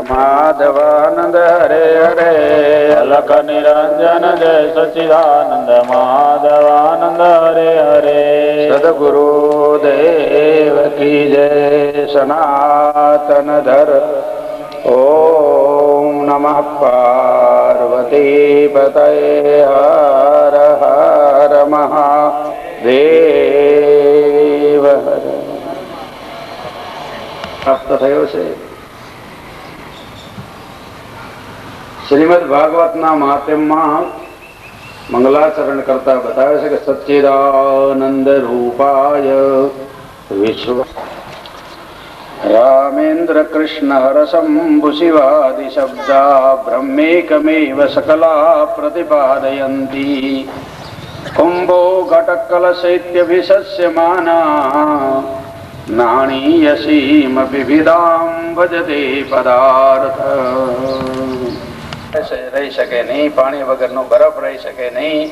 માધવાનંદ હરે હરે અલખ નિરંજન જય સચિદાનંદ માધવાનંદ હરે હરે સદગુરુ દેવ કી જય સનાતન ધર ઓમ નમઃ પાર્વતી પતયે હર હર મહાદેવ પ્રાપ્ત થયો છે. શ્રીમદ ભાગવતના મહાત્મ્યમાં મંગલાચરણ કરતા બતાવે છે કે સચ્ચિદાનંદ રૂપાય વિશ્વ રામેન્દ્ર કૃષ્ણ હરસંભુ શિવાદિ શબ્દા બ્રહ્મેકમેવ સકલા પ્રતિપાદયંતી કુંભો ઘટકલશૈત્યભિષસ્યમાના નાણીયસીમ વિવિધામ ભજતે પદાર્થ. રહી શકે નહીં, પાણી વગરનું બરફ રહી શકે નહીં,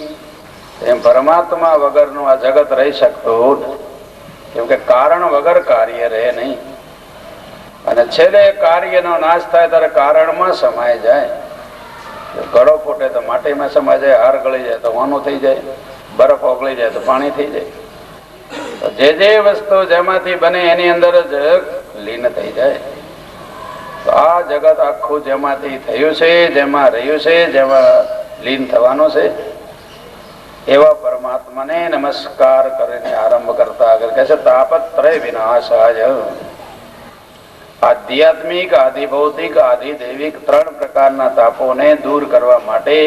એમ પરમાત્મા વગરનું આ જગત રહી શકતું કેમ કે કારણ વગર કાર્ય રહે નહીં. અને છેલ્લે કાર્યનો નાશ થાય ત્યારે કારણમાં સમાય જાય. ગળો ફૂટે તો માટીમાં સમાય જાય, હાર ગળી જાય તો હોનું થઈ જાય, બરફ ઓગળી જાય તો પાણી થઈ જાય. જે જે વસ્તુ જેમાંથી બને એની અંદર જ લીન થઈ જાય. તો આ જગત આખું જેમાંથી થયું છે, જેમાં રહ્યું છે, જેમાં લીન થવાનો છે, એવા પરમાત્માને નમસ્કાર કરીને આરંભ કરતા આગળ કહે છે તાપત્રય વિનાશાય. આધ્યાત્મિક, આધિભૌતિક, આધિદૈવિક ત્રણ પ્રકારના તાપોને દૂર કરવા માટે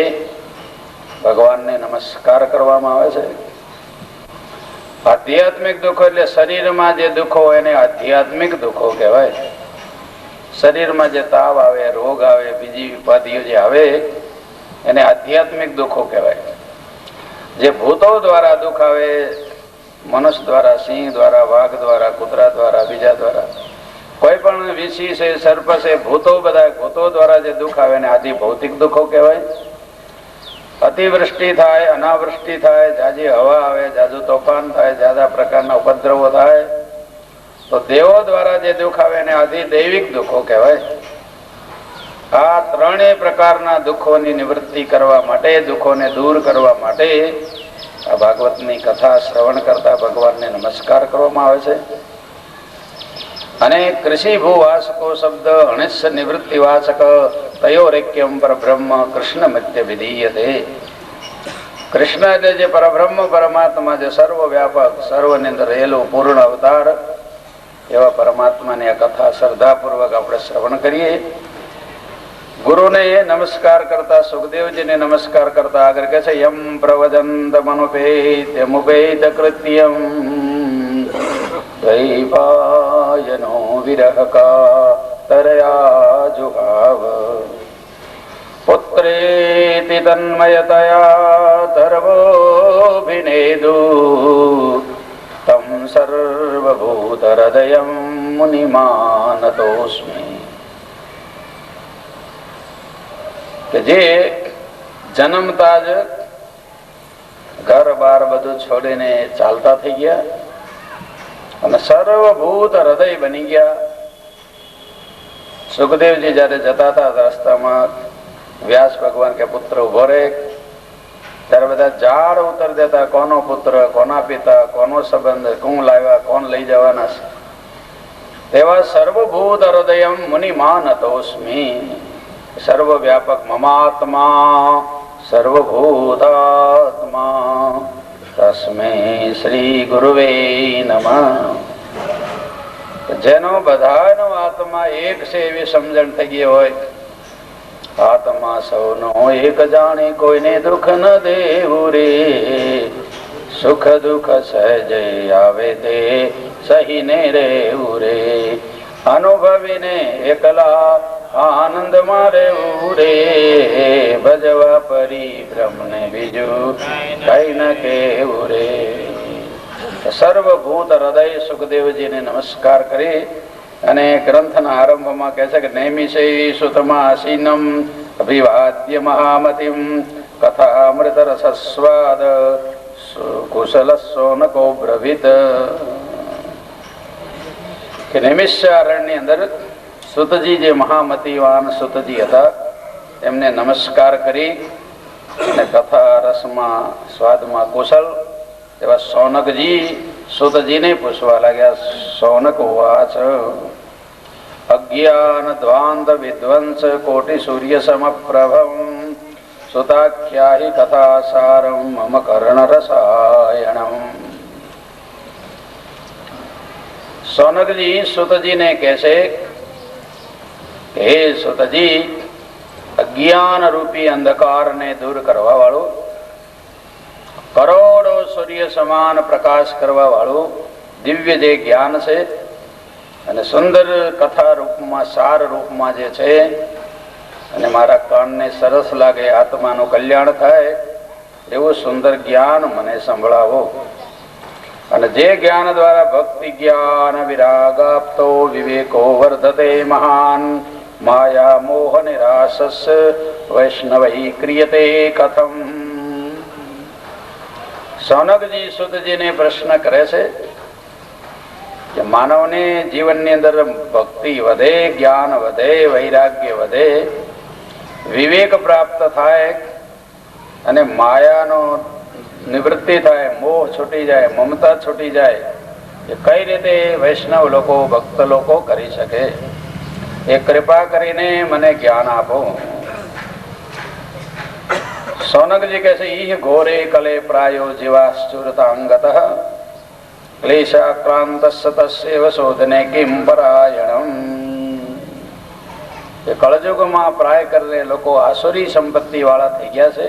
ભગવાનને નમસ્કાર કરવામાં આવે છે. આધ્યાત્મિક દુઃખો એટલે શરીરમાં જે દુઃખો હોય એને આધ્યાત્મિક દુઃખો કહેવાય. શરીરમાં જે તાવ આવે, રોગ આવે, બીજી ઉપાધિઓ જે આવે એને આધ્યાત્મિક દુઃખો કહેવાય. જે ભૂતો દ્વારા દુઃખ આવે, મનુષ્ય દ્વારા, સિંહ દ્વારા, વાઘ દ્વારા, કૂતરા દ્વારા, બીજા દ્વારા, કોઈ પણ વિષી છે, સર્પ છે, ભૂતો, બધા ભૂતો દ્વારા જે દુઃખ આવે એને આદિ ભૌતિક દુઃખો કહેવાય. અતિવૃષ્ટિ થાય, અનાવૃષ્ટિ થાય, જાજી હવા આવે, જાજુ તોફાન થાય, જાજા પ્રકારના ઉપદ્રવો થાય, તો દેવો દ્વારા જે દુઃખ આવે એને આદિ દૈવિક દુઃખો કહેવાય. આ ત્રણેય પ્રકારના દુઃખોની નિવૃત્તિ કરવા માટે, દુઃખોને દૂર કરવા માટે આ ભાગવતની કથા શ્રવણ કરતા ભગવાનને નમસ્કાર કરવામાં આવે છે. અને કૃષિ ભૂવાસકો શબ્દ અણિસ્ય નિવૃત્તિ વાસક તયોરેક્યમ પરબ્રહ્મ કૃષ્ણ મધ્ય વિધીયતે. કૃષ્ણ એટલે જે પરબ્રહ્મ પરમાત્મા, જે સર્વવ્યાપક, સર્વની અંદર રહેલું પૂર્ણ અવતાર એવા પરમાત્માની આ કથા શ્રદ્ધાપૂર્વક આપણે શ્રવણ કરીએ. ગુરુને નમસ્કાર કરતા, સુખદેવજીને નમસ્કાર કરતા આગળ કહે છે યમ પ્રવદંત મનુપેત્ય મુપેત કૃત્યમ દ્વૈપાયનો વિરહકા તરયા જુહાવ પુત્રેતિ તન્મયતયા તર્વોભિનેદુ તમ સર્વભૂત હૃદયમ મુનિમાનતોસ્મિ. કે જે જન્મતા જ ઘર બાર બધું છોડીને ચાલતા થઈ ગયા અને સર્વભૂત હૃદય બની ગયા. સુખદેવજી જયારે જતા હતા રસ્તામાં વ્યાસ ભગવાન કે પુત્ર ઉભો રહે ત્યારે બધા ઝાડ ઉતર દેતા, કોનો પુત્ર, કોના પિતા, કોનો સંબંધ, કોણ લાવ્યા, કોણ લઈ જવાના છે. તેવા સર્વભૂત હૃદયમ મુનિમાનતોસ્મિ. સર્વવ્યાપક મમાત્મા સર્વભૂતાત્મા તસ્મૈ શ્રી ગુરુવે નમઃ. જેનો બધાનો આત્મા એક છે એવી સમજણ થઈ ગઈ હોય, આત્મા સૌનો એક જાણે કોઈને દુઃખ ન દેવું રે, સુખ દુઃખ સહજ આવે તે સહીને રહેવું રે, અનુભવીને એકલા આનંદમાં રહેવું રે, ભજવા પરિભ્રમને બીજું કઈ ન કેવું રે. સર્વભૂત હૃદય સુખદેવજીને નમસ્કાર કરી અને ગ્રંથના આરંભમાં કહે છે કે નૈમિષૈ સુતમાસીનમ અભિવાદ્ય મહામતિમ કથામૃત રસસ્વાદ કુશલસોનકો બ્રવીત. કે નૈમિષારણ્યની અંદર સુતજી જે મહામતીવાન સુતજી હતા એમને નમસ્કાર કરી અને કથા રસમાં સ્વાદમાં કુશલ એવા સૌનકજી સુતજીને પૂછવા લાગ્યા. સૌનક ઉવાચ અજ્ઞાન ધ્વાંત વિધ્વંસ કોટિ સૂર્ય સમપ્રભમ સુતાખ્યાહી કથા સારમ મમ કર્ણ રસાયણમ. સૌનકજી સુતજીને કહેશે, હે સુતજી, અજ્ઞાન રૂપી અંધકારને દૂર કરવા વાળું, કરોડો સૂર્ય સમાન પ્રકાશ કરવા વાળું દિવ્ય જે જ્ઞાન છે અને સુંદર કથા રૂપમાં સાર રૂપમાં જે છે અને મારા કાનને સરસ લાગે, આત્માનું કલ્યાણ થાય એવું સુંદર જ્ઞાન મને સંભળાવો. અને જે જ્ઞાન દ્વારા ભક્તિ જ્ઞાન વિરાગાપ્તો વિવેકો વર્ધતે મહાન માયા મોહ નિરાશસ વૈષ્ણવૈ ક્રિયતે કથમ. સૌનકજી સુતજીને પ્રશ્ન કરે છે કે માનવને જીવનની અંદર ભક્તિ વધે, જ્ઞાન વધે, વૈરાગ્ય વધે, વિવેક પ્રાપ્ત થાય અને માયાનો નિવૃત્તિ થાય, મોહ છૂટી જાય, મમતા છૂટી જાય, એ કઈ રીતે વૈષ્ણવ લોકો, ભક્ત લોકો કરી શકે? એ કૃપા કરીને મને જ્ઞાન આપો. સૌનકજી કહે છે, ઈહ ઘોરે કલે પ્રાયો જીવાશ્ચુરતાંગત ક્લેશાક્રાંત તસ્યૈવ શોધને કિમ પરાયણમ. એ કળજુગમાં પ્રાય કરીને લોકો આસુરી સંપત્તિ વાળા થઈ ગયા છે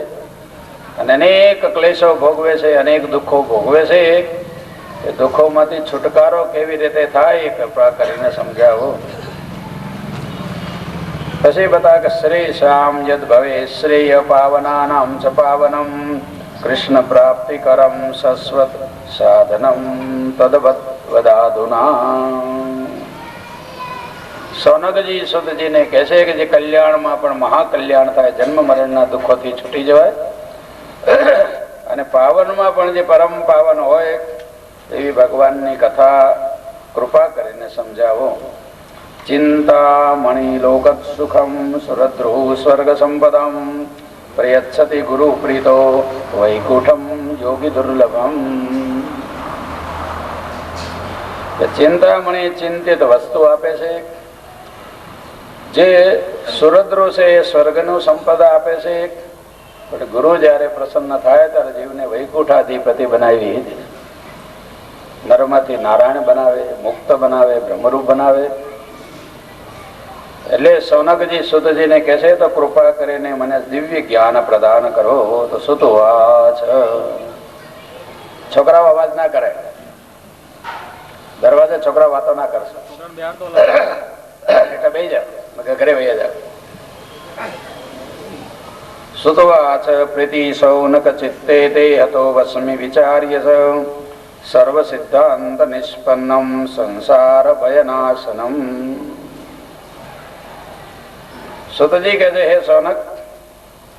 અને અનેક ક્લેશો ભોગવે છે, અનેક દુઃખો ભોગવે છે. એ દુઃખોમાંથી છુટકારો કેવી રીતે થાય એ કૃપા કરીને સમજાવો. પછી બતા કે શ્રેષામ યદ ભવે શ્રેય પાવનાનામ ચ પાવનમ કૃષ્ણ પ્રાપ્તિ કરમ સસ્વત સાધનમ તદવત વદાધુના. સૌનકજી સુતજીને કહે છે કે જે કલ્યાણમાં પણ મહાકલ્યાણ થાય, જન્મ મરણના દુઃખોથી છૂટી જવાય અને પાવનમાં પણ જે પરમ પાવન હોય એવી ભગવાનની કથા કૃપા કરીને સમજાવો. ચિંતામણિ લોકત સુખમ સુરદ્રુઃ સ્વર્ગ સંપદમ પ્રયચ્છતિ ગુરુ પ્રીતો વૈકુંઠમ યોગી દુર્લભમ. ચિંતામણી ચિંતિત વસ્તુ આપે છે, જે સુરદ્રુ છે એ સ્વર્ગનું સંપદા આપે છે. પણ ગુરુ જયારે પ્રસન્ન થાય ત્યારે જીવને વૈકુંઠાધિપતિ બનાવી, નરમાંથી નારાયણ બનાવે, મુક્ત બનાવે, બ્રહ્મરૂપ બનાવે. એટલે સૌનકજી સુતજીને કહે છે, તો કૃપા કરીને મને દિવ્ય જ્ઞાન પ્રદાન કરો. તો સુતવાચ. છોકરાઓ અવાજ ના કરે, દરવાજે છોકરા વાતો ના કરશે એટલે બેસી જાવ, ઘરે વહી જાવ. સુતવાચ પ્રીતિ સૌનક ચિત્તે તે હતો વસ્મિ વિચાર્ય સર્વ સિદ્ધાંત નિષ્પન્નમ સંસાર ભયનાશનમ. સુતજી કહે છે, હે સૌનક,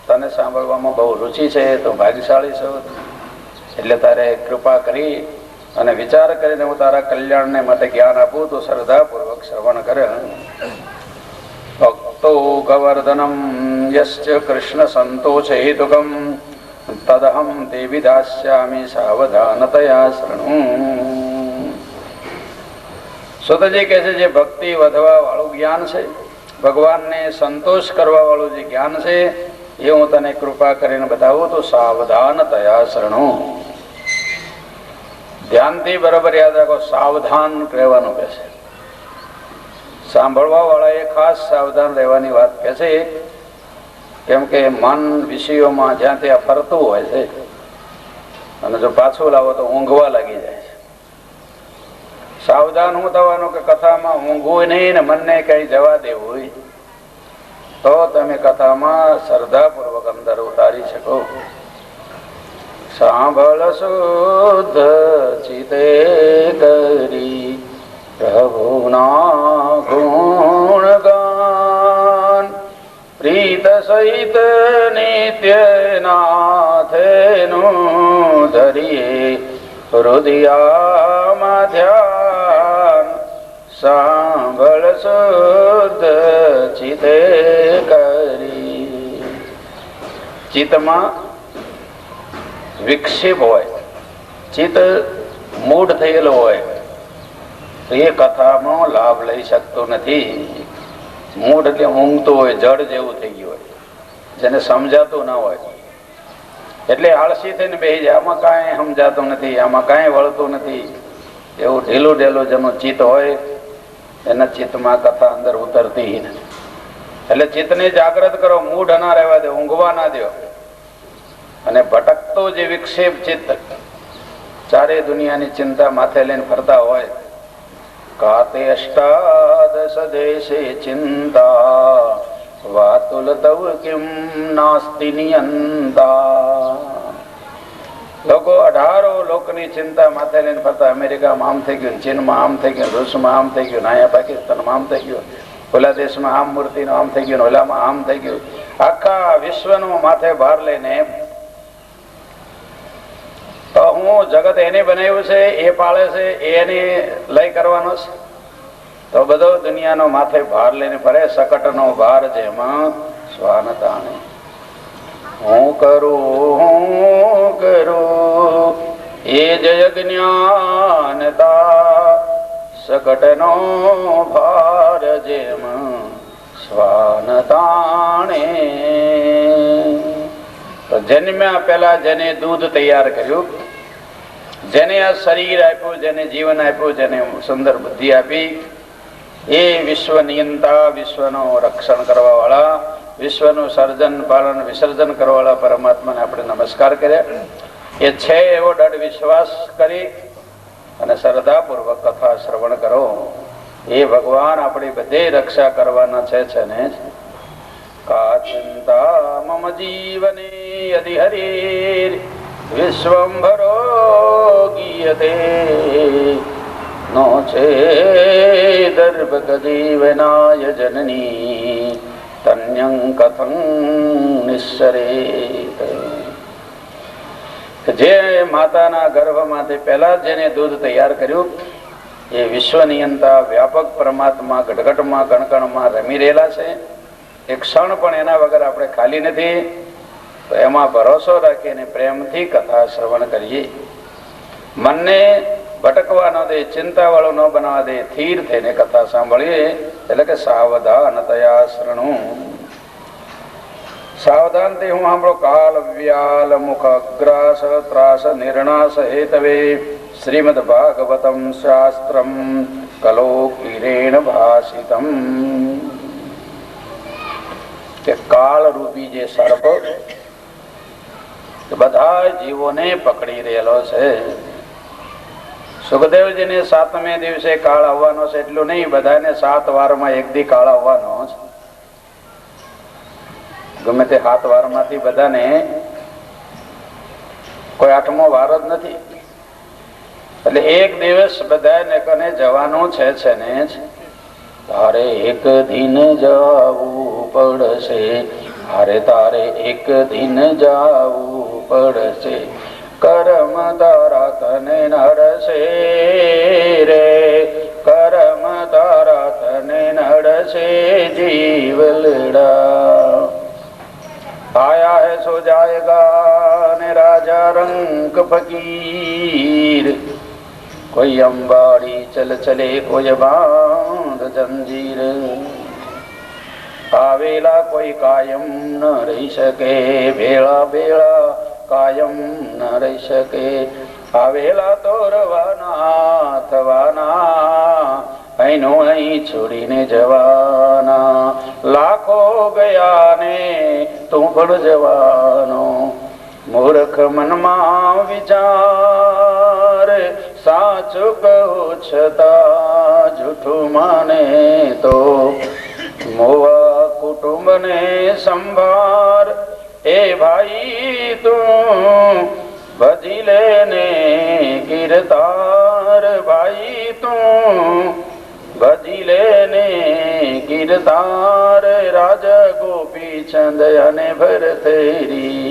તને સાંભળવામાં બહુ રુચિ છે, તો ભાગ્યશાળી છો, એટલે તારે કૃપા કરી અને વિચાર કરીને હું તારા કલ્યાણને માટે જ્ઞાન આપું તો શ્રદ્ધાપૂર્વક શ્રવણ કરે. ભક્તો ગવર્ધનમ યશ્ચ કૃષ્ણ સંતોષ હેતુકમ તદહમ તે વિદાસ્યામિ સાવધાનતયા શૃણુ. સુતજી કહે છે, જે ભક્તિ વધવા વાળું જ્ઞાન છે, ભગવાનને સંતોષ કરવા વાળું જે જ્ઞાન છે એ હું તને કૃપા કરીને બતાવું તો સાવધાનતયા શૃણુ. ધ્યાનથી બરોબર યાદ રાખો, સાવધાન રહેવાનું કહે છે. સાંભળવા વાળા એ ખાસ સાવધાન રહેવાની વાત કહે છે, કેમ કે મન વિષયોમાં જ્યાં ત્યાં ફરતું હોય છે અને જો પાછું લાવો તો ઊંઘવા લાગી જાય છે. સાવધાન હું થવાનું કે કથામાં ઊંઘવું નહીં ને મનને કઈ જવા દેવું, તો તમે કથામાં શ્રદ્ધાપૂર્વક અંદર ઉતારી શકો. સાંભળ શુદ્ધ ચિતે કરી પ્રભુના ગુણગાન પ્રીત સહિત નિત્ય નાથેનું ધરીએ હૃદયામાં ધ્યાન સાંભળ શુદ્ધ ચિતે કરી. ચિત્તમાં વિક્ષેપ હોય, ચિત્ત મૂઢ થયેલો હોય તો એ કથામાં લાભ લઈ શકતો નથી. મૂઢ એટલે ઊંઘતું હોય, જડ જેવું થઈ ગયું હોય, જેને સમજાતું ના હોય. એટલે આળસી થઈને બેસી જાય, આમાં કાંઈ સમજાતું નથી, આમાં કાંઈ વળતું નથી. એવું ઢીલું ઢેલું જેનું ચિત્ત હોય એના ચિત્તમાં કથા અંદર ઉતરતી નથી. એટલે ચિત્તને જાગ્રત કરો, મૂઢ ના રહેવા દો, ઊંઘવા ના દો. અને ભટકતો જે વિક્ષેપ ચિત્ત ચારે દુનિયાની ચિંતા માથે લઈને ફરતા હોય, કાતે અષ્ટાદશ દેશે ચિંતા વાતુલ તવ કિમ નાસ્તિ નિયંતા. લોકો 18 લોકની ચિંતા માથે લઈને ફરતા. અમેરિકામાં આમ થઈ ગયું, ચીનમાં આમ થઈ ગયું, રૂસમાં આમ થઈ ગયું, અહીંયા પાકિસ્તાનમાં આમ થઈ ગયું, ઓલા દેશમાં આમ મૂર્તિનું આમ થઈ ગયું, ઓલામાં આમ થઈ ગયું. આખા વિશ્વનો માથે ભાર લઈને તો હું જગત એને બનાવ્યું છે, એ પાળે છે, એની લય કરવાનો છે. તો બધો દુનિયાનો માથે ભાર લઈને ફરે, સકટનો ભાર જેમાં શ્વાન તાણે. હું કરું એ જય જ્ઞાનતા, સકટનો ભાર જેમાં શ્વાન તાણે. તો જન્મ્યા પહેલા જેને દૂધ તૈયાર કર્યું, જેને આ શરીર આપ્યું, જેને જીવન આપ્યું, જેને સુંદર બુદ્ધિ આપી, એ વિશ્વ નિયંતા, વિશ્વનું રક્ષણ કરવા વાળા, વિશ્વનું સર્જન પાલન વિસર્જન કરવા વાળા પરમાત્માને આપણે નમસ્કાર કર્યા. એ છે એવો દૃઢ વિશ્વાસ કરી અને શ્રદ્ધાપૂર્વક કથા શ્રવણ કરો. એ ભગવાન આપણી બધે રક્ષા કરવાના છે ને. કા ચિંતા મમ જીવને યદિ હરિર વિશ્વંભરો ગીયતે નો છે દર્ભગદીવનાય જનની તન્યં કથં નિશ્ચરેત. જે માતાના ગર્ભમાંથી પહેલા જેને દૂધ તૈયાર કર્યું, એ વિશ્વ નિયંતા વ્યાપક પરમાત્મા ઘટઘટમાં કણકણમાં રમી રહેલા છે. એક ક્ષણ પણ એના વગર આપણે ખાલી નથી. તો એમાં ભરોસો રાખીને પ્રેમથી કથા શ્રવણ કરીએ. મનને ભટકવા ન દે, ચિંતા વાળો ન બનાવવા દે, સ્થિર થઈને કથા સાંભળીએ. એટલે કે સાવધાનતયા શૃણુ, સાવધાનથી હું સાંભળો. કાલ વ્યાલ મુખ અગ્રાસ ત્રાસ નિર્ણાસ હેતવે શ્રીમદ ભાગવતમ શાસ્ત્રમ કલો કિરેણ ભાષિતમ. કે કાળ રૂપી જે સર્પ બધા જીવોને પકડી રહેલો છે. સુખદેવજીને 7મે દિવસે કાળ આવવાનો છે એટલું નહીં, બધાને 7 વારમાં એક દી કાળ આવવાનો છે. ગમે તે 7 વારમાંથી બધાને કોઈ 8મો વાર જ નથી. એટલે એક દિવસ બધાને કને જવાનું છે ને. તારે એક દિન જવું પડશે, તારે એક દિન જવું પડશે. કર્મ તારા તને નડશે રે, કર્મ તારા તને નડશે જીવલડા. આયા હે સો જાયગા ને રાજા રંક ફકીર. કોઈ અંબાડી ચલ ચલે, કોઈ બાંધ જંજીર. આવેલા કોઈ કાયમ ન રહી શકે, ભેળા ભેળા કાયમ ન રહી શકે. આવેલા તો રવાના થવાના, અહીંનું અહીં છોડીને જવાના. લાખો ગયા ને તું પણ જવાનો. મૂર્ખ મનમાં વિચાર, સાચું કહું છતાં જૂઠું માને તો. મોવા કુટુંબને સંભાર, એ ભાઈ તું ભજી લેને કીર્તાર. ભાઈ તું ભજી લેને કીર્તાર. રાજા ગોપી ચંદ અને ભરતરી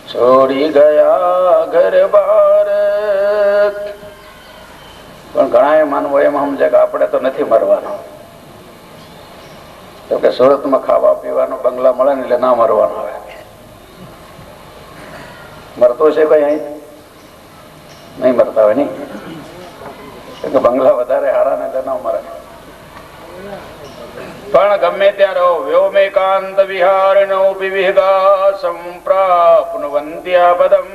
છોડી ગયા ઘર બાર. પણ ઘણા ઘણા માનવો એમ સમજે કે આપણે તો નથી મરવાનો, તો કે સુરતમાં ખાવા પીવાનું બંગલા મળે ને એટલે ના મરવાનું આવે. મરતો છે કઈ અહીં નહીં મરતા હોય નઈ, કે બંગલા વધારે હારા ને ના મરે. પણ ગમે ત્યાં રહો, વ્યોમેકાંત વિહારિણો વિવિહગા સંપ્રાપ્નુવંત્યા પદમ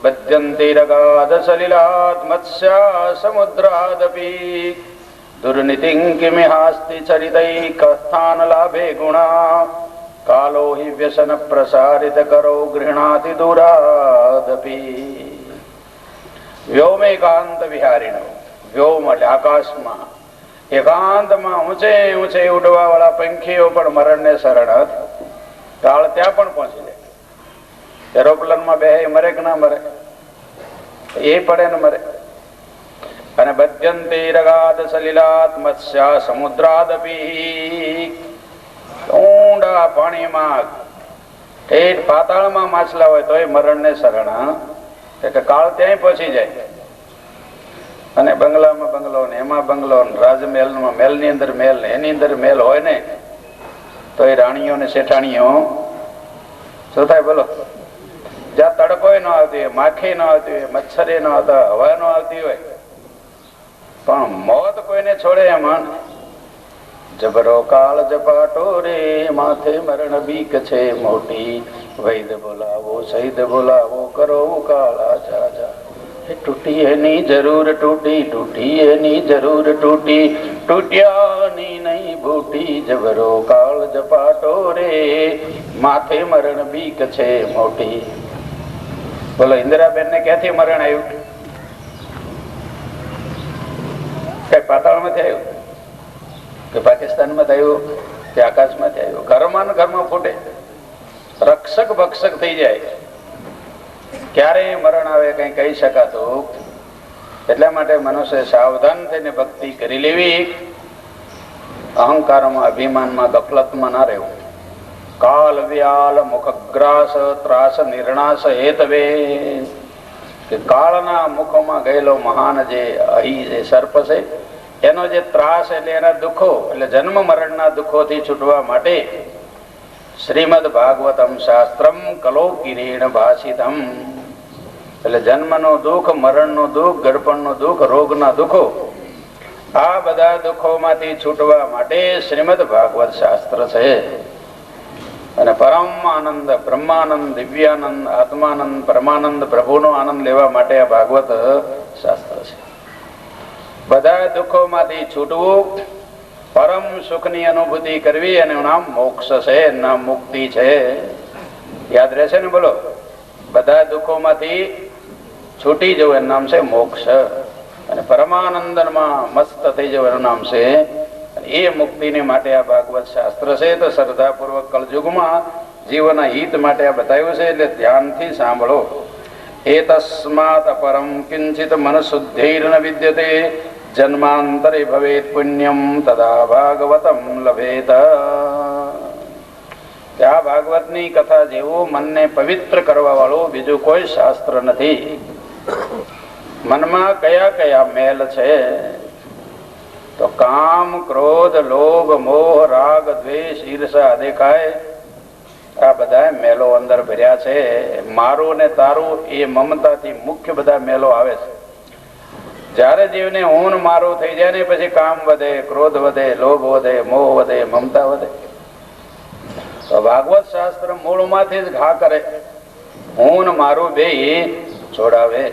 બદ્યંતી રગાદ સલિલાત મત્સ્યા સમુદ્રાદપી દુર્નિતિં કિમિહાસ્તિ ચરિતૈ કસ્થાન લાભે ગુણા કાલો હિ વ્યસન પ્રસારિત કરો ગૃહણાતિ દુરાદપી. વ્યોમેકાંત વિહારિણો, વ્યોમ એટલે આકાશમાં, એકાંતમાં ઊંચે ઊંચે ઉડવા વાળા પંખીઓ પણ મરણ ને શરણ કાળ ત્યાં પણ પહોંચી જાય. એરોપ્લેન માં બે મરે કે ના મરે? એ પડે ને મરે. અને બદ્યંતી રગાદ સલિલાત મત્સ્યા સમુદ્રાદપી, ઊંડા પાણીમાં ઠેઠ પાતાળમાં માછલા હોય તોય મરણ ને શરણ કાળ ત્યાં પહોંચી જાય. અને બંગલામાં બંગલો ને એમાં બંગલો, રાજમહેલ માં મહેલ ની અંદર મહેલ ને એની અંદર મહેલ હોય ને તો એ રાણીઓ ને શેઠાણીઓ શું થાય બોલો? જ્યાં તડકો ન આવતી હોય, માખી ન આવતી હોય, મચ્છરી ન આવતા, હવા ન આવતી હોય, પણ મોત કોઈને છોડે એમાં. જબરો કાળ જપાટો રે માથે મરણ બીક છે મોટી, વૈદ બોલાવો શહીદ બોલાવો કરો કાળા જાજા. તૂટી એની જરૂર તૂટી, તૂટી એની જરૂર તૂટી, તૂટ્યાની નહીં બૂટી. જબરો કાળ જપાટો રે માથે મરણ બીક છે મોટી. બોલો ઇન્દિરાબેન ને ક્યાંથી મરણ આવ્યું? કઈ પાતાળમાંથી આવ્યું કે પાકિસ્તાનમાં થયું કે આકાશમાંથી આવ્યું? ઘરમાં ને ઘરમાં ફૂટે, રક્ષક ભક્ષક થઈ જાય. ક્યારે મરણ આવે કઈ કહી શકાતું. એટલા માટે મનુષ્ય સાવધાન થઈને ભક્તિ કરી લેવી, અહંકારમાં અભિમાનમાં ગફલતમાં ના રહેવું. કાલ વ્યાલ મુખગ્રાસ ત્રાસ નિર્ણાસ હેતવે, કે કાળના મુખમાં ગયેલો મહાન જે અહીં જે સર્પ છે એનો જે ત્રાસ એટલે એના દુઃખો એટલે જન્મ મરણના દુઃખોથી છૂટવા માટે શ્રીમદ ભાગવતમ શાસ્ત્રમ કલો કિરીણ ભાષિતમ, એટલે જન્મનો દુઃખ, મરણનો દુઃખ, ગડપણનો દુઃખ, રોગના દુઃખો, આ બધા દુઃખોમાંથી છૂટવા માટે શ્રીમદ ભાગવત શાસ્ત્ર છે. અને પરમ આનંદ, બ્રહ્માનંદ, દિવ્યાનંદ, આત્માનંદ, પરમાનંદ, પ્રભુનો આનંદ લેવા માટે આ ભાગવત શાસ્ત્ર છે. બધા દુઃખોમાંથી છૂટવું, પરમ સુખની અનુભૂતિ કરવી, એનું નામ મોક્ષ છે, નામ મુક્તિ છે. યાદ રહેશે ને? બોલો. બધા દુઃખોમાંથી છૂટી જવું એનું નામ છે મોક્ષ, અને પરમાનંદમાં મસ્ત થઈ જવું એનું નામ છે. એ મુક્તિને માટે આ ભાગવત શાસ્ત્ર છે. તો શ્રદ્ધાપૂર્વક કળયુગમાં જીવના હિત માટે આ બતાવ્યું છે, એટલે ધ્યાનથી સાંભળો. એતસ્માત પરમ કિંચિત મનશુદ્ધૈર્ન વિદ્યતે જન્માંતરે ભવેત પુણ્યમ તદા ભાગવતમ લભેત. આ ભાગવતની કથા જેવું મનને પવિત્ર કરવા વાળું બીજું કોઈ શાસ્ત્ર નથી. મનમાં કયા કયા મેલ છે? તો કામ, ક્રોધ, લોભ, મોહ, રાગ, દ્વેષ, ઈર્ષા દેખાય. આ બધા મેલો અંદર ભર્યા છે. મારું ને તારું એ મમતાથી મુખ્ય બધા મેલો આવે છે. જયારે જીવને હું મારું થઈ જાય ને પછી કામ વધે, ક્રોધ વધે, લોભ વધે, મોહ વધે, મમતા વધે. તો ભાગવત શાસ્ત્ર મૂળમાંથી જ ઘા કરે. હું મારું બે છોડાવે.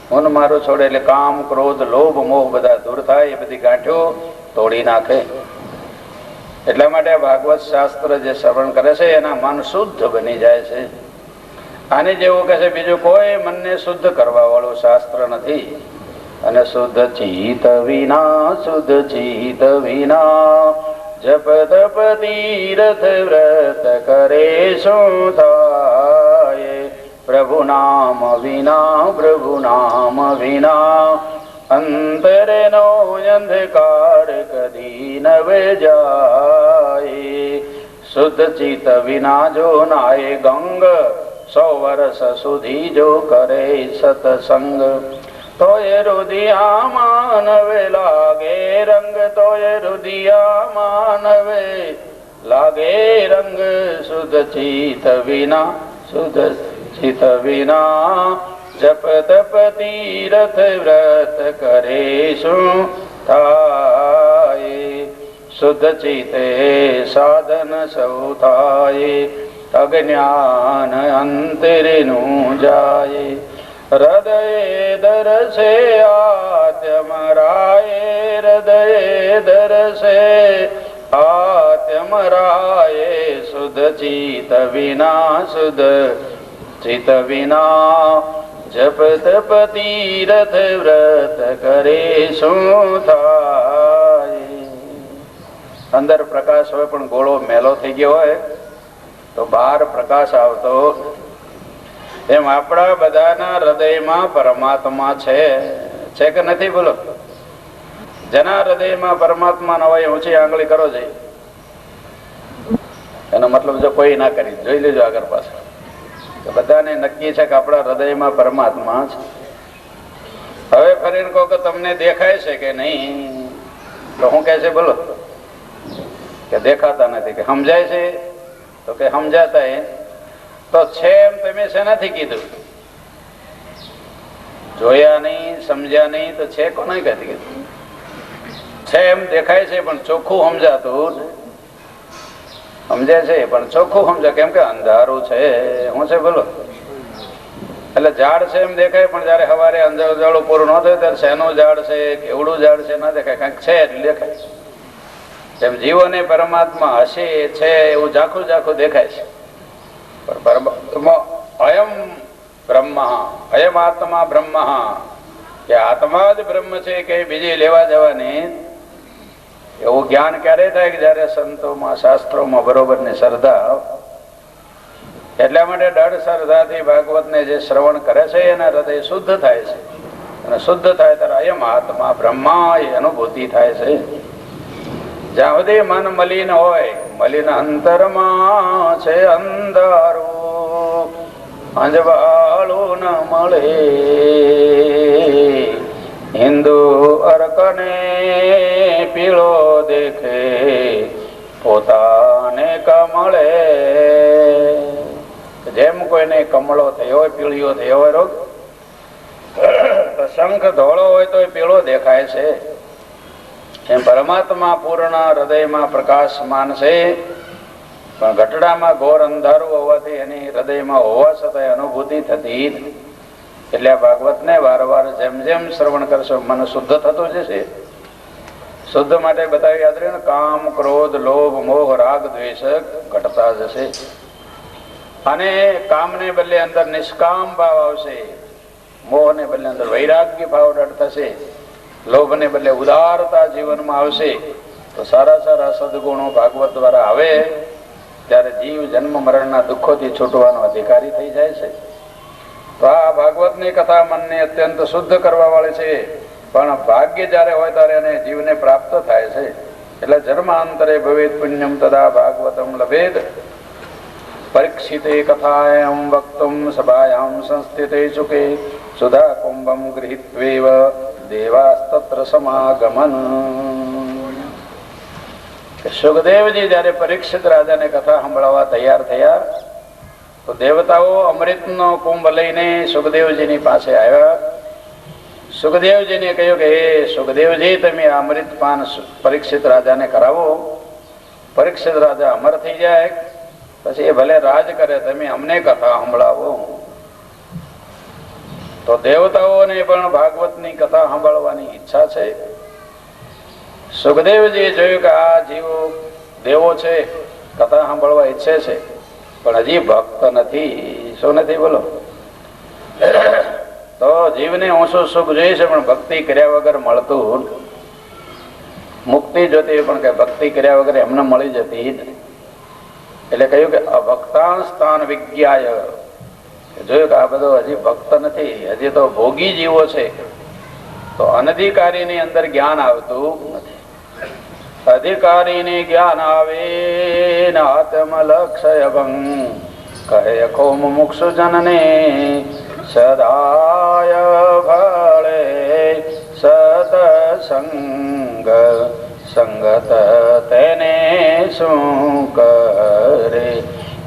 હું મારું છોડે એટલે કામ, ક્રોધ, લોભ, મોહ બધા દૂર થાય. એ બધી ગાંઠો તોડી નાખે. એટલા માટે ભાગવત શાસ્ત્ર જે શ્રવણ કરે છે એના મન શુદ્ધ બની જાય છે. આને જેવું કહે છે બીજું કોઈ મનને શુદ્ધ કરવા વાળું શાસ્ત્ર નથી. અને શુદ્ધ ચિત્ત વિના, શુદ્ધ ચિત્ત વિના જપ તપ તીર્થ વ્રત કરે શું થાય? પ્રભુ નામ વિના, પ્રભુ નામ વિના અંતરનો અંધકાર કદી નવ જાય. શુદ્ધ ચિત્ત વિના જો નાય ગંગ, 100 વર્ષ સુધી જો કરે સત્સંગ. તો એ રુધિયામાં નવે લાગે રંગ, તો એ રુધિયામાં નવે લાગે રંગ. શુદ્ધ ચિત વિના, શુદ્ધ ચિત વિના જપ તપ તીરથ વ્રત કરે શું થાય? શુદ્ધ ચિતે સાધન સૌ થાય, અજ્ઞાન અંતરેનું જાય. હૃદય દરસે આત્મરાય, હૃદય દરસે આત્મરાય. શુદ્ધ ચિત વિના, શુદ્ધ ચિત વિના જપ તપ તીરથ વ્રત કરે શું થાય? અંદર પ્રકાશ હોય પણ ગોળો મેલો થઈ ગયો હોય તો બહાર પ્રકાશ આવતો. એમ આપણા બધાના હૃદયમાં પરમાત્મા છે કે નથી? બોલો. જેના હૃદયમાં પરમાત્મા ન હોય ઊંચી આંગળી કરો છે, એનો મતલબ જો કોઈ ના કરી, જોઈ લેજો આગળ પાછળ. બધાને નક્કી છે કે આપણા હૃદયમાં પરમાત્મા છે. હવે ફરીને કહો કે તમને દેખાય છે કે નહીં, તો શું કહે છે? બોલો. કે દેખાતા નથી. કે સમજાય છે? તો કે સમજાતા એ તો છે એમ તમે શેનાથી કીધું? જોયા નહીં, સમજ્યા નહીં તો છે કોને કહેતી? છે એમ દેખાય છે પણ ચોખ્ખું સમજાતું, સમજે છે પણ ચોખ્ખું સમજે. કેમ કે અંધારું છે. શું છે? બોલો. એટલે ઝાડ છે એમ દેખાય પણ જયારે સવારે અંધારું પૂરું ન થયું ત્યારે શેનું ઝાડ છે, કેવડું ઝાડ છે ના દેખાય, કંઈક છે એટલે દેખાય. એમ જીવોને પરમાત્મા હશે છે એવું ઝાખું ઝાખું દેખાય છે. અયમ બ્રહ્મ, અયમ આત્મા બ્રહ્મ, કે આત્મા જ બ્રહ્મ છે, કે બીજી લેવા જવાની. એવું જ્ઞાન ક્યારે થાય? કે જયારે સંતોમાં શાસ્ત્રોમાં બરોબર ની શ્રદ્ધા. એટલા માટે દઢ શ્રદ્ધાથી ભાગવત ને જે શ્રવણ કરે છે એના હૃદય શુદ્ધ થાય છે. અને શુદ્ધ થાય ત્યારે અયમ આત્મા બ્રહ્મા એ અનુભૂતિ થાય છે. જ્યાં સુધી મન મલિન હોય, મલિન અંતરમાં છે અંધારું, અંજવાળું ન મળે. હિન્દુ અર્કને પીળો દેખે, પોતાને કમળે. જેમ કોઈને કમળો થયો હોય, પીળીઓ થયો હોય રોગ, શંખ ધોળો હોય તો પીળો દેખાય છે. એમ પરમાત્મા પૂર્ણ હૃદયમાં પ્રકાશમાન છે, પણ ઘટડામાં ઘોર અંધારું હોવાથી એની હૃદયમાં હોવા છતાં અનુભૂતિ થતી. એટલે આ ભાગવત ને વારંવાર જેમ જેમ શ્રવણ કરશો મન શુદ્ધ થતું જશે. શુદ્ધ માટે બતાવી યાદ રહ્યું ને, કામ ક્રોધ લોભ મોહ રાગ દ્વેષ ઘટતા જશે. અને કામને બદલે અંદર નિષ્કામ ભાવ આવશે, મોહ ને બદલે અંદર વૈરાગ્ય ભાવ દઢ થશે, લોભ ને બદલે ઉદારતા જીવનમાં આવશે. તો સારા સારા સદગુણો ભાગવત દ્વારા આવે ત્યારે જીવ જન્મ મરણના દુઃખોથી છૂટવાનો અધિકારી થઈ જાય છે. તો આ ભાગવતની કથા મનને અત્યંત શુદ્ધ કરવા વાળી છે. પણ ભાગ્ય જયારે હોય ત્યારે એને જીવને પ્રાપ્ત થાય છે. એટલે જન્માંતરે ભવેદ પુણ્યમ તદા ભાગવતમ લભેદ. પરીક્ષિતે કથાયામ વક્તુમ સભાયામ સંસ્થિતે સુખે સુધા કુંભમ ગૃહીત્વેવ દેવાસ્તત્ર સમાગમન. સુખદેવજી જયારે પરીક્ષિત રાજાને કથા સંભળાવવા તૈયાર થયા તો દેવતાઓ અમૃતનો કુંભ લઈને સુખદેવજીની પાસે આવ્યા. સુખદેવજીને કહ્યું કે હે સુખદેવજી, તમે આ અમૃત પાન પરીક્ષિત રાજાને કરાવો. પરીક્ષિત રાજા અમર થઈ જાય, પછી એ ભલે રાજ કરે, તમે અમને કથા સંભળાવો. તો દેવતાઓને પણ ભાગવતની કથા સાંભળવાની ઈચ્છા છે. સુખદેવજીએ જોયું કે આ જીવો દેવો છે, કથા સાંભળવા ઈચ્છે છે, પણ હજી ભક્ત નથી. શું નથી? બોલો. તો જીવને ઊંચું સુખ જોઈએ છે પણ ભક્તિ કર્યા વગર મળતું. મુક્તિ જોતી પણ કે ભક્તિ કર્યા વગર એમને મળી જતી. એટલે કહ્યું કે અભક્તા સ્થાન વિજ્ઞાય. જોયું કે આ બધો હજી ભક્ત નથી, હજી તો ભોગી જીવો છે. તો અનધિકારીની અંદર જ્ઞાન આવતું નથી. અધિકારીને જ્ઞાન આવે આત્મલક્ષય ભંગ કહે કોમ મુક્ષુ જનને સદાય ભળે સંગ સંગત તેને શું કરે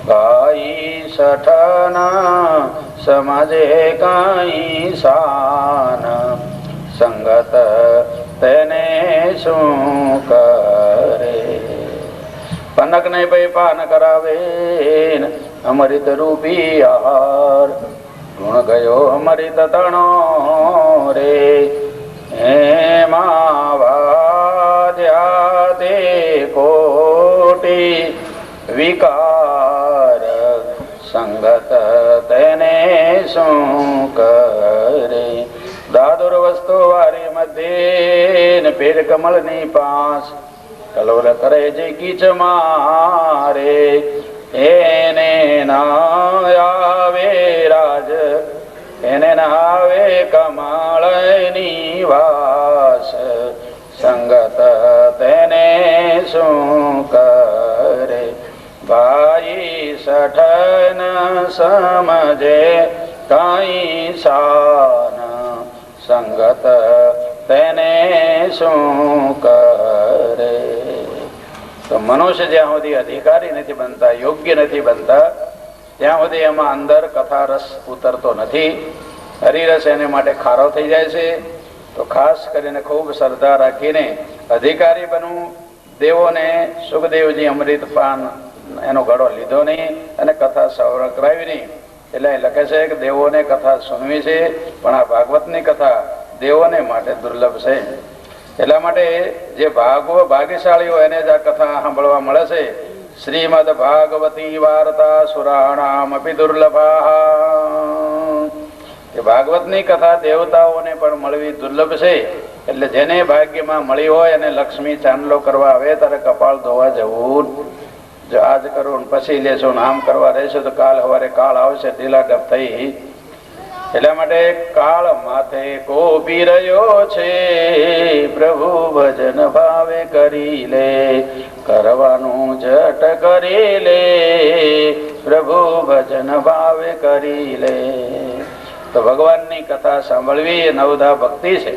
ભાઈ સઠના સમજે કાંઈ શાન સંગત તેને શું કરે પનક ને ભાઈ પાન કરાવે અમૃત રૂપી આહાર ગુણ ગયો અમૃત તણો રે એમાં વાદ્યા તે કોટી વિકાર સંગત તેને શું કરે દાદુર વસ્તુ વારી મધ્ય પેર કમળ ની પાસ કલોલ કરે જે કીચ મારે એને ના આવે રાજ એને ના આવે કમળ નિવાસ સંગત તેને શું કરે ભાઈ સઠન સમજે કાંઈ શાન સંગત તેને શું કરે તો મનુષ્ય જ્યાં સુધી અધિકારી નથી બનતા યોગ્ય નથી બનતા ત્યાં સુધી એમાં અંદર કથા રસ ઉતરતો નથી હરિરસ એને માટે ખારો થઈ જાય છે તો ખાસ કરીને ખૂબ શ્રદ્ધા રાખીને અધિકારી બનવું દેવોને સુખદેવજી અમૃત પાન એનો ગળો લીધો નહીં અને કથા સૌર કરાવી નહીં એટલે લખે છે કે દેવોને કથા સુનવી છે પણ આ ભાગવતની કથા દેવોને માટે દુર્લભ છે એટલા માટે જે ભાગ્યશાળીઓ એને જ આ કથા સાંભળવા મળે છે શ્રીમદ ભાગવતી વાર્તા સુરાણામ અપી દુર્લભા ભાગવતની કથા દેવતાઓને પણ મળવી દુર્લભ છે એટલે જેને ભાગ્યમાં મળી હોય અને લક્ષ્મી ચાંદલો કરવા આવે ત્યારે કપાળ ધોવા જવું જો આજ કરું પછી લેશો આમ કરવા રહેશો તો કાલ સવારે કાળ આવશે ઢીલા ડબ થઈ એટલા માટે કાળ માથે કોપી રહ્યો છે પ્રભુ ભજન ભાવે કરી લે કરવાનું જટ કરી લે પ્રભુ ભજન ભાવે કરી લે તો ભગવાનની કથા સાંભળવી એ નવધા ભક્તિ છે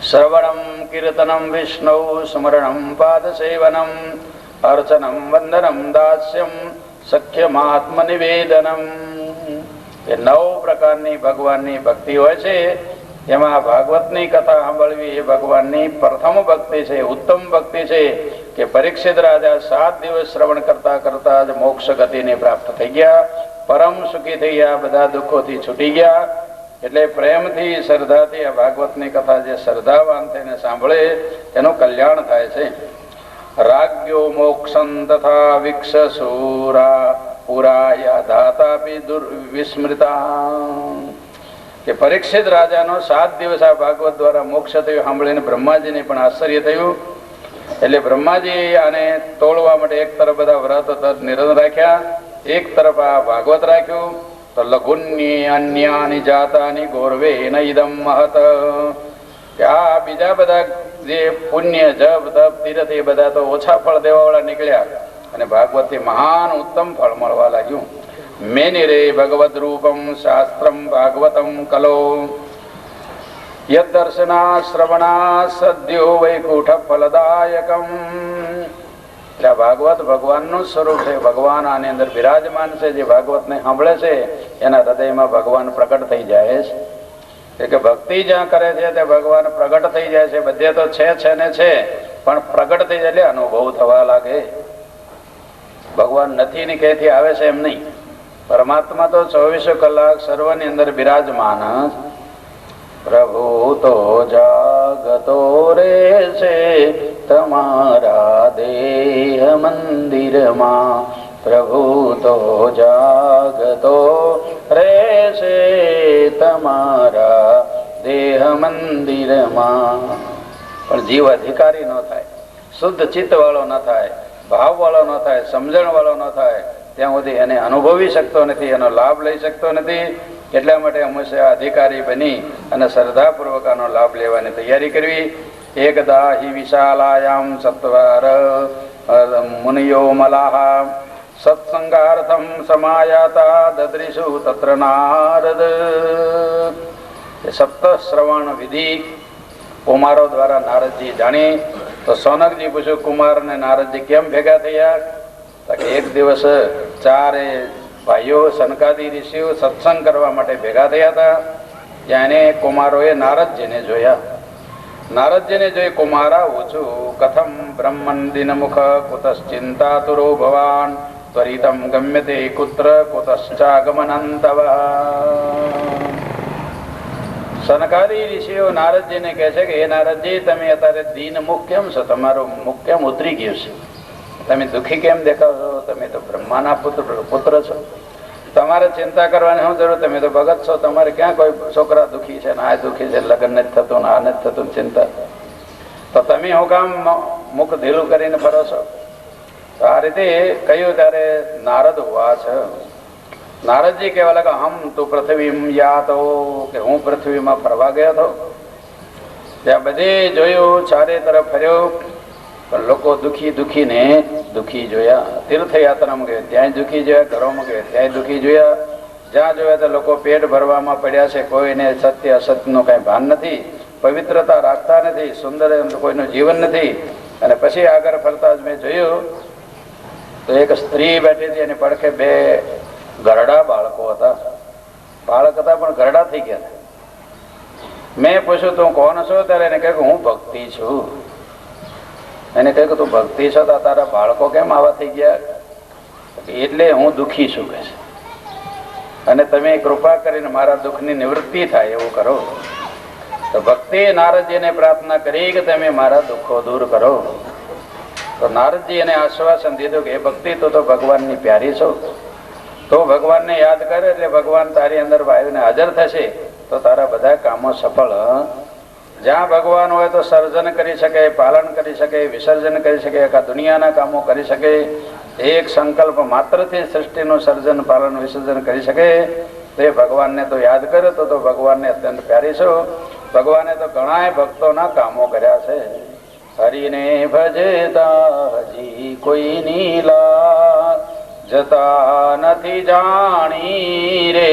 શ્રવણમ કીર્તનમ વિષ્ણુ સ્મરણમ પાદ સેવનમ અર્ચનમ વંદનમ દાસ્યમ સખ્યમાત્મ નિવેદનમ એ 9 પ્રકારની ભગવાનની ભક્તિ હોય છે એમાં ભાગવતની કથા સાંભળવી એ ભગવાનની પ્રથમ ભક્તિ છે ઉત્તમ ભક્તિ છે કે પરીક્ષિત રાજા 7 દિવસ શ્રવણ કરતા કરતા જ મોક્ષ ગતિને પ્રાપ્ત થઈ ગયા પરમ સુખી થઈ ગયા બધા દુઃખોથી છૂટી ગયા એટલે પ્રેમથી શ્રદ્ધાથી આ ભાગવતની કથા જે શ્રદ્ધાવાન થઈને સાંભળે એનું કલ્યાણ થાય છે રાગ્યો મોક્ષં તથા વિક્ષ સુરા પુરાયા ધાતાપી દુર્વિસ્મૃતા કે પરીક્ષિત રાજાનો 7 દિવસ આ ભાગવત દ્વારા મોક્ષ થયું સાંભળીને બ્રહ્માજીને પણ આશ્ચર્ય થયું એટલે બ્રહ્માજી આને તોડવા માટે એક તરફ બધા વ્રત નિરંતર રાખ્યા એક તરફ આ ભાગવત રાખ્યું તો લઘુન્યે અન્યાની જાતાની ગૌરવે ઇદમ મહત કે આ બીજા બધા જે પુણ્ય જપ તપ તીર્થ એ બધા તો ઓછા ફળ દેવા વાળા નીકળ્યા અને ભાગવત થી મહાન ઉત્તમ ફળ મળવા લાગ્યું મેની રે ભગવદ રૂપમ શાસ્ત્રમ ભાગવતમ કલો યદર્શના શ્રવણા સદ્યો વૈકુંઠ ફલદાયકમ એટલે ભાગવત ભગવાનનું સ્વરૂપ છે ભગવાન આની અંદર બિરાજમાન છે જે ભાગવતને સાંભળે છે એના હૃદયમાં ભગવાન પ્રગટ થઈ જાય છે કે ભક્તિ જ્યાં કરે છે તે ભગવાન પ્રગટ થઈ જાય છે બધે તો છે ને છે પણ પ્રગટ થઈ જાય એટલે અનુભવ થવા લાગે ભગવાન નથી ને ક્યાંથી આવે છે એમ નહીં પરમાત્મા તો 24 કલાક સર્વની અંદર બિરાજમાન પ્રભુ તો જાગતો રે છે તમારા દેહ મંદિરમાં પ્રભુ તો જાગતો રે છે તમારા દેહ મંદિરમાં પણ જીવ અધિકારી ન થાય શુદ્ધ ચિત્ત વાળો ન થાય ભાવ વાળો ન થાય સમજણ વાળો ન થાય ત્યાં સુધી એને અનુભવી શકતો નથી એનો લાભ લઈ શકતો નથી એટલા માટે હંમેશા અધિકારી બની અને શ્રદ્ધાપૂર્વક આનો લાભ લેવાની તૈયારી કરવી એકદા હિ વિશાલાયામ સત્વાર મુનિયો મલાહા સત્સંગાર્થમ સમાયાતા દદૃશુ તત્ર નારદ સપ્ત શ્રવણ વિધિ કુમારો દ્વારા નારદજી જાણી તો સોનકજી પૂછ્યું, કુમાર ને નારદજી કેમ ભેગા થયા? તો કે એક દિવસ ચારે ભાઈઓ સનકાદી ઋષિઓ સત્સંગ કરવા માટે ભેગા થયા હતા. ત્યાં એને કુમારોએ નારદજીને જોયા. નારદજીને જોઈ કુમારા ઊંચું કથમ બ્રહ્મન દિનમુખ કુતશ્ચિંતાતુરો ભવાન ત્વરિતમ ગમ્યતે કુત્ર કુતશ્ચાગમનંતવ. સનકાદી ઋષિઓ નારદજીને કહે છે કે હે નારદજી, તમે અત્યારે દીનમુખ કેમ છો? તમારું મુખ કેમ ઉતરી ગયું છે? તમે દુઃખી કેમ દેખાવ છો? તમે તો બ્રહ્માના પુત્ર છો. તમારે ચિંતા કરવાની શું જરૂર? તમે તો ભગત છો. તમારે ક્યાં કોઈ છોકરા દુઃખી છે ને આ દુઃખી છે, લગ્ન નથી થતું ને આ નથી થતું, ચિંતા. તો તમે હું કામ મુખ ઢીલું કરીને ફરો છો? તો આ રીતે કહ્યું ત્યારે નારદ હોવા છે. નારદજી કહેવા લાગે, હમ તું પૃથ્વી યાતો, કે હું પૃથ્વીમાં ફરવા ગયો હતો. ત્યાં બધે જોયું, ચારે તરફ ફર્યો, પણ લોકો દુઃખી દુઃખીને દુઃખી જોયા. તીર્થયાત્રામાં ગયો ત્યાં દુઃખી જોયા, ઘરોમાં ગયો ત્યાં દુઃખી જોયા. જ્યાં જોયા તો લોકો પેટ ભરવામાં પડ્યા છે. કોઈને સત્ય અસત્યનું કઈ ભાન નથી, પવિત્રતા રાખતા નથી, સુંદર કોઈનું જીવન નથી. અને પછી આગળ ફરતા જ મેં જોયું તો એક સ્ત્રી બેઠી હતી, એની પડખે બે ગરડા બાળકો હતા. બાળક હતા પણ ગરડા થઈ ગયા. મેં પૂછ્યું તું કોણ છો? ત્યારે એને કહ્યું હું ભક્તિ છું. એને કહ્યું કે તું ભક્તિ છો તો તારા બાળકો કેમ આવા થઈ ગયા? એટલે હું દુઃખી છું કે છે, અને તમે કૃપા કરીને મારા દુઃખની નિવૃત્તિ થાય એવું કરો. તો ભક્તિ નારદજીને પ્રાર્થના કરી કે તમે મારા દુઃખો દૂર કરો. તો નારદજી એને આશ્વાસન દીધું કે એ ભક્તિ તું તો ભગવાનની પ્યારી છો, તો ભગવાનને યાદ કરે એટલે ભગવાન તારી અંદર વાયુને હાજર થશે, તો તારા બધા કામો સફળ. જ્યાં ભગવાન હોય તો સર્જન કરી શકે, પાલન કરી શકે, વિસર્જન કરી શકે, આખા દુનિયાના કામો કરી શકે. એક સંકલ્પ માત્રથી સૃષ્ટિનું સર્જન પાલન વિસર્જન કરી શકે. તો એ ભગવાનને તો યાદ કરે તો ભગવાનને અત્યંત પ્યારી છો. ભગવાને તો ઘણા ભક્તોના કામો કર્યા છે. હરિને ભજતા હજી કોઈ નીલા જતા નથી જાણી રે,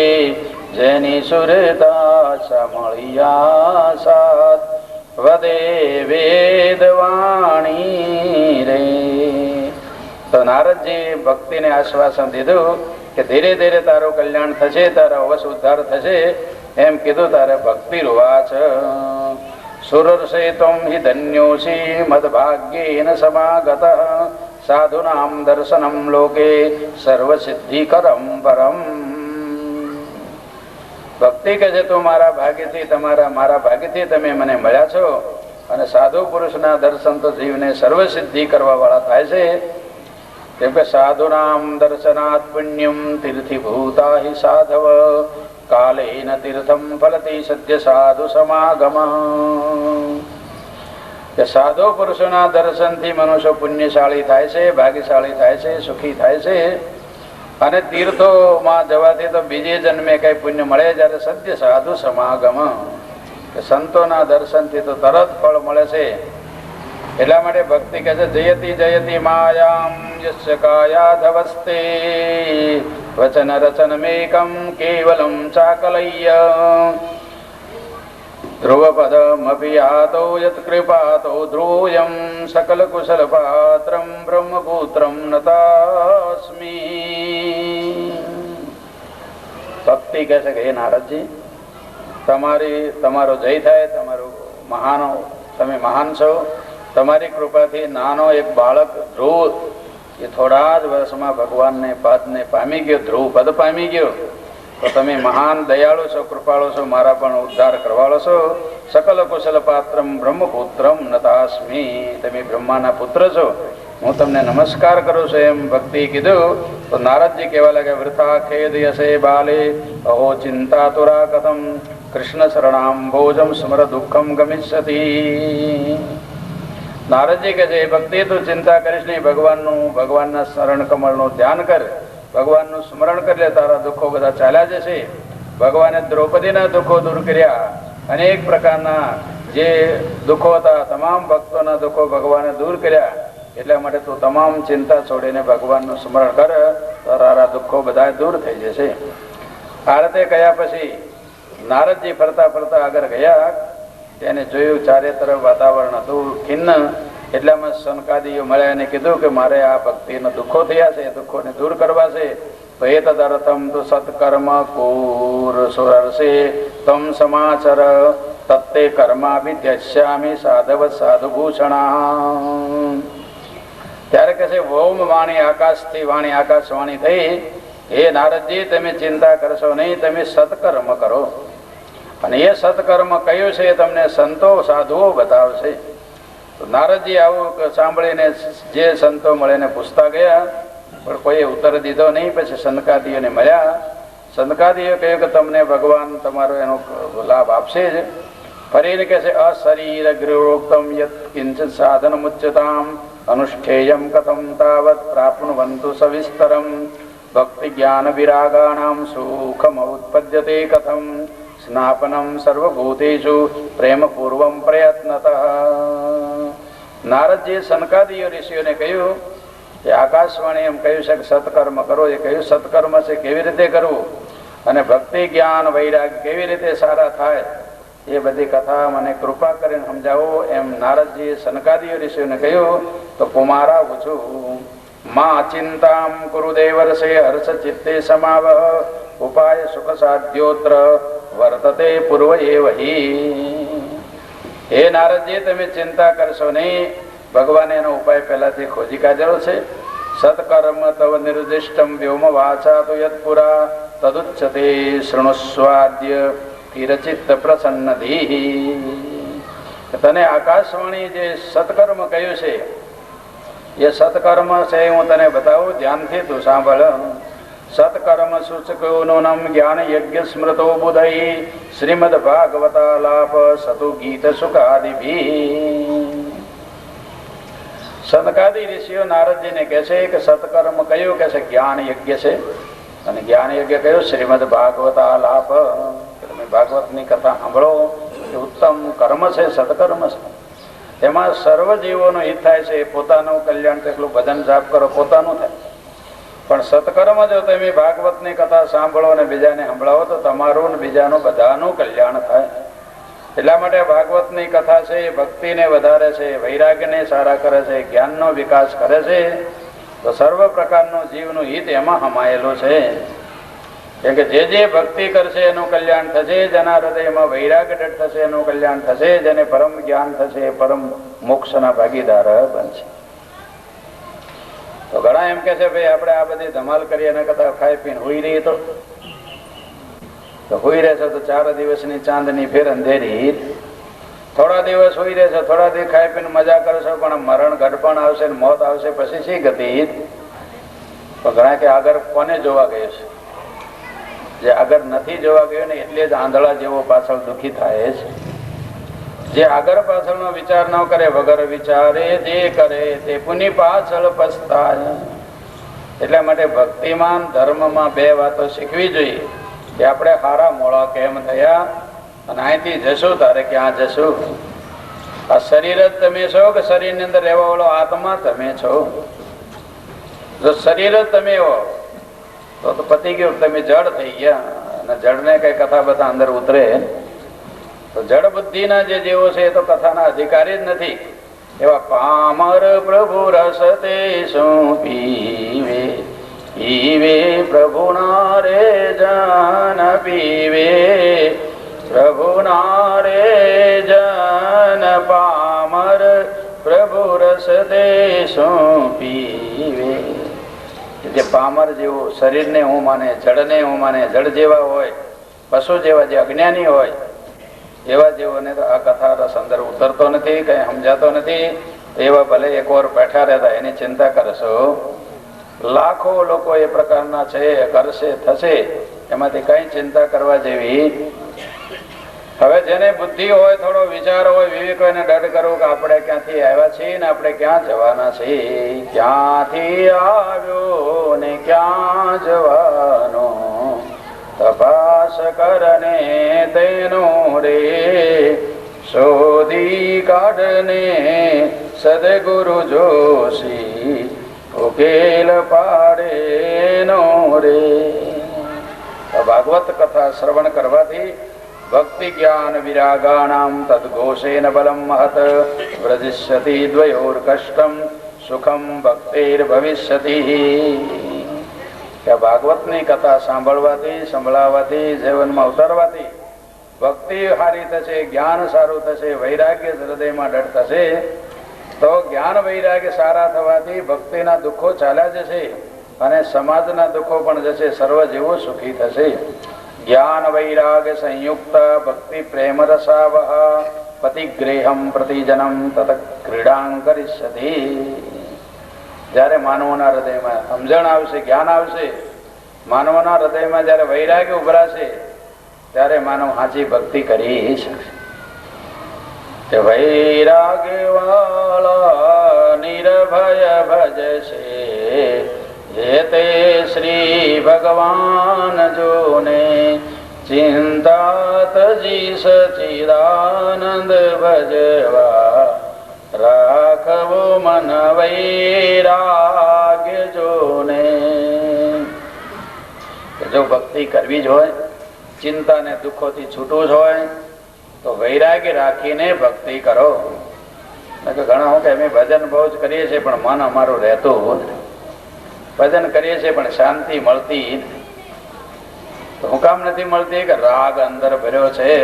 જેની સુરતા સામળિયા સાત વદે વેદવાણી રે. તો નારદજી ભક્તિને આશ્વાસન દીધું કે ધીરે ધીરે તારું કલ્યાણ થશે, તારો અવશ્ય ઉદ્ધાર થશે. એમ કીધું તારે ભક્તિ રૂવાચ. સુરર્ષે ત્વમ હિ ધન્યોસી મદભાગ્યેન સમાગત, સાધુનામ દર્શનમ લોકે સર્વસિદ્ધિકરમ પરમ. ભક્તિ કહે છે તું મારા ભાગ્યથી મારા ભાગ્યથી તમે મને મળ્યા છો, અને સાધુ પુરુષના દર્શન તો જીવને સર્વસિદ્ધિ કરવા વાળા થાય છે. કેમ કે સાધુનામ દર્શનાત પુણ્યમ તીર્થીભૂતા હિ સાધવ, કાલેન તીર્થમ ફલતી સદ્ય સાધુ સમાગમ. કે સાધુ પુરુષોના દર્શનથી મનુષ્ય પુણ્યશાળી થાય છે, ભાગ્યશાળી થાય છે, સુખી થાય છે. અને તીર્થોમાં જવાથી તો બીજે જન્મે કઈ પુણ્ય મળે, જયારે સત્ય સાધુ સમાગમ, કે સંતોના દર્શનથી તો તરત ફળ મળે છે. એટલા માટે ભક્તિ કહે છે જયતિ જયતિ માયામ યસ્ય કાયાધવસ્તે, વચન રચનમેકમ કેવલમ ચાકલય્ય, ધ્રુવપદમપિયાતો યત કૃપાતો ધ્રુવયમ સકલ કુશલ પાત્રમ બ્રહ્મપુત્રમ નતાસ્મિ. ભક્તિ કહે છે કે હે નારદજી, તમારો જય થાય, તમારું તમે મહાન છો. તમારી કૃપાથી નાનો એક બાળક ધ્રુવ એ થોડા જ વર્ષમાં ભગવાનને પદને પામી ગયો, ધ્રુવ પદ પામી ગયો. તો તમે મહાન દયાળુ છો, કૃપાળુ છો, મારા પણ ઉદ્ધાર કરવાળો છો. સકલ કુશલ પાત્રમ બ્રહ્મપુત્રમ નતાસ્મિ, તમે બ્રહ્માના પુત્ર છો, હું તમને નમસ્કાર કરું છું. એમ ભક્તિ કીધું તો નારદજી કહેવા લાગ્યા, વૃથા ખેદ યસે બાલે અહો ચિંતાતુરા કથમ, કૃષ્ણ શરણામ ભોજમ સ્મર દુઃખમ ગમિષ્યતિ. નારદજી કહે છે ભક્તિ તું ચિંતા કરીશ નહીં, ભગવાનના શરણ કમળનું ધ્યાન કર, ભગવાનનું સ્મરણ કરી લે, તારા દુઃખો બધા ચાલ્યા જશે. ભગવાને દ્રૌપદીના દુઃખો દૂર કર્યા, અનેક પ્રકારના જે દુઃખો હતા તમામ ભક્તોના દુઃખો ભગવાને દૂર કર્યા. એટલા માટે તું તમામ ચિંતા છોડીને ભગવાનનું સ્મરણ કર, તારા દુઃખો બધા દૂર થઈ જશે. આ રીતે કહ્યા પછી નારદજી ફરતા ફરતા આગળ ગયા. તેને જોયું, ચારે તરફ વાતાવરણ હતું ખિન્ન. એટલામાં સનકાદીઓ મળ્યા અને કીધું કે મારે આ ભક્તિના દુઃખો થયા છે, દુઃખોને દૂર કરવા છે. તો એ તદર્થમ તો સત્કર્મ કુરસે તમ સમાચર તત્તે કર્માભિધ્યસ્યામિ સાધવ સાધુભૂષણા. ત્યારે કહે છે ઓમ વાણી આકાશથી વાણી આકાશવાણી થઈ, હે નારદજી તમે ચિંતા કરશો નહીં, તમે સત્કર્મ કરો. અને એ સત્કર્મ કયું છે તમને સંતો સાધુઓ બતાવશે. તો નારદજી આવું સાંભળીને જે સંતો મળીને પૂછતા ગયા, પણ કોઈએ ઉત્તર દીધો નહીં. પછી સનકાદીઓને મળ્યા. સનકાદીઓ કહ્યું કે તમને ભગવાન તમારો એનો લાભ આપશે જ. ફરીને કહે છે અશરીર ગૃહોક્તમ યત કિંચિત સાધન મુચ્યતામ અનુષ્ઠેયમ કથમ તાવત પ્રાપ્નુવંતુ સવિસ્તરમ ભક્તિ જ્ઞાન વિરાગાણામ સુખમ ઉત્પદ્યતે કથમ સ્નાપનમ સર્વભૂતેષુ પ્રેમપૂર્વમ પ્રયત્નતઃ. નારદજીએ સનકાદીય ઋષિઓને કહ્યું કે આકાશવાણી એમ કહ્યું છે કે સત્કર્મ કરો. એ કહ્યું સત્કર્મ છે કેવી રીતે કરવું અને ભક્તિ જ્ઞાન વૈરાગ કેવી રીતે સારા થાય એ બધી કથા મને કૃપા કરીને સમજાવો. એમ નારદજીએ સનકાદીય ઋષિઓને કહ્યું. તો કુમારા પૂછું મા ચિંતામ કુરુદેવર્ષે હર્ષ ચિત્તે સમાવ ઉપાય સુખ સાધ્યોત્ર વર્તતે પૂર્વ એવ હિ. હે નારદજી તમે ચિંતા કરશો નહીં, ભગવાન એનો ઉપાય પહેલાથી ખોજી કાઢેલો છે. સત્કર્મ તવ નિર્દિષ્ટમ વ્યોમ વાચા તો યત્પુરા તદુચ્યતે શૃણુસ્વાદ્ય ચિત્ત પ્રસન્નધી. તને આકાશવાણી જે સત્કર્મ કહ્યું છે એ સત્કર્મ છે હું તને બતાવું, ધ્યાનથી તું સાંભળ. સત્કર્મ સૂચકોનું નામ જ્ઞાન યજ્ઞ સ્મૃતો બુધઈ શ્રીમદ ભાગવતાલાપ સતુ ગીત સુખાદિભી. સનકાદી ઋષિઓ નારદજીને કહે છે કે સત્કર્મ કયું કે છે જ્ઞાન યજ્ઞ છે. અને જ્ઞાન યજ્ઞ કયું શ્રીમદ ભાગવતાલાપ. તમે ભાગવતની કથા સાંભળો એ ઉત્તમ કર્મ છે, સત્કર્મ છે. એમાં સર્વ જીવોનું હિત થાય છે. પોતાનું કલ્યાણ તેટલું ભજન જાપ કરો પોતાનું થાય, પણ સત્કર્મ જો તમે ભાગવતની કથા સાંભળો અને બીજાને સંભળાવો તો તમારું ને બીજાનું બધાનું કલ્યાણ થાય. એટલા માટે ભાગવતની કથા છે એ ભક્તિને વધારે છે, વૈરાગ્યને સારા કરે છે, જ્ઞાનનો વિકાસ કરે છે. તો સર્વ પ્રકારનું જીવનું હિત એમાં સમાયેલું છે. કેમ કે જે ભક્તિ કરશે એનું કલ્યાણ થશે, જેના હૃદયમાં વૈરાગ્ય દૃઢ થશે એનું કલ્યાણ થશે, જેને પરમ જ્ઞાન થશે એ પરમ મોક્ષના ભાગીદાર બનશે. તો ઘણા એમ કે છે ભાઈ આપણે આ બધી ધમાલ કરીએ એના કરતા ખાઈ પીને હુઈ રહી તો હુઈ રહેશે તો 4 દિવસની ચાંદની ફેર અંધેરી. થોડા દિવસ હુઈ રહેશે, થોડા દિવસ ખાઈ પીને મજા કરશો, પણ મરણ ઘડપણ આવશે, મોત આવશે, પછી શી ગતિ. તો ઘણા કે આગળ કોને જોવા ગયો છે? જે આગળ નથી જોવા ગયો ને એટલે જ આંધળા જેવો પાછળ દુઃખી થાય છે. જે આગળ પાછળનો વિચાર ન કરે, વગર વિચારે જે કરે તે પુની પાછળ પછતાય. એટલા માટે ભક્તિમાન ધર્મમાં 2 વાતો શીખવી જોઈએ કે આપણે હારા મોળા કેમ થયા અને અહીંથી જશું તારે ક્યાં જશું. આ શરીર જ તમે છો કે શરીરની અંદર રહેવા વાળો આત્મા તમે છો? જો શરીર જ તમે હો તો પતી ગયું, તમે જડ થઈ ગયા. અને જડને કઈ કથા બધા અંદર ઉતરે તો જડ બુદ્ધિના જે જેવો છે એ તો કથાના અધિકારી જ નથી. એવા પામર પ્રભુ રસ તે શું પીવે, પીવે પ્રભુના રે જન પીવે, પ્રભુના રે જન પામર પ્રભુ રસ તે શું પીવે. જે પામર જેવું શરીરને હું માને, જડને હું માને, જડ જેવા હોય, પશુ જેવા જે અજ્ઞાની હોય એવા જેવોને તો આ કથા રસ અંદર ઉતરતો નથી, કઈ સમજાતો નથી. એવા ભલે એક વાર બેઠા રહેતા એની ચિંતા કરશો. લાખો લોકો એ પ્રકારના છે, કરશે થશે, એમાંથી કઈ ચિંતા કરવા જેવી. હવે જેને બુદ્ધિ હોય, થોડો વિચાર હોય, વિવેક હોય ને ડર કરવું કે આપણે ક્યાંથી આવ્યા છીએ ને આપણે ક્યાં જવાના છીએ, ક્યાંથી આવ્યો ને ક્યાં જવાનો તપાસ કરને તેનો રે શોધી કાઢને સદગુરુ જોશી ઉકેલ પાડે નો રે. ભાગવત કથા શ્રવણ કરવાથી ભક્તિ જ્ઞાન વિરાગાણામ તદ્ઘોષેન બલમ મહત વ્રજિષ્યતિ દ્વયોર કષ્ટમ સુખમ ભક્તિર ભવિષ્યતિ. ભાગવતની કથા સાંભળવાથી, સંભળાવવાથી, જીવનમાં ઉતારવાથી ભક્તિ સારી થશે, જ્ઞાન સારું થશે, વૈરાગ્ય હૃદયમાં દૃઢ થશે. તો જ્ઞાન વૈરાગ્ય સારા થવાથી ભક્તિના દુઃખો ચાલ્યા જશે અને સમાજના દુઃખો પણ જશે, સર્વ જીવો સુખી થશે. જ્ઞાન વૈરાગ્ય સંયુક્ત ભક્તિ પ્રેમ રસાવહ પતિગ્રેહમ પ્રતિજનમ તત ક્રીડાં કરિષ્યતિ. જયારે માનવોના હૃદયમાં સમજણ આવશે, જ્ઞાન આવશે, માનવોના હૃદયમાં જયારે વૈરાગ્ય ઉભરાશે ત્યારે માનવ સાચી ભક્તિ કરી શકશે. કે વૈરાગ્ય વાળા નિર્ભય ભજશે તે શ્રી ભગવાન જોને ચિંતા તજી સચિદાનંદ ભજવા રાખવો મન વૈરાગ્ય જોને. જો ભક્તિ કરવી જ હોય, ચિંતા ને દુઃખોથી છૂટવું જ હોય તો વૈરાગ્ય રાખીને ભક્તિ કરો. ઘણા હું કે અમે ભજન બહુ જ કરીએ છીએ પણ મન અમારું રહેતું નથી. ભજન કરીએ છીએ પણ શાંતિ મળતી નથી. તો હું કામ નથી મળતી? કે રાગ અંદર ભર્યો છે.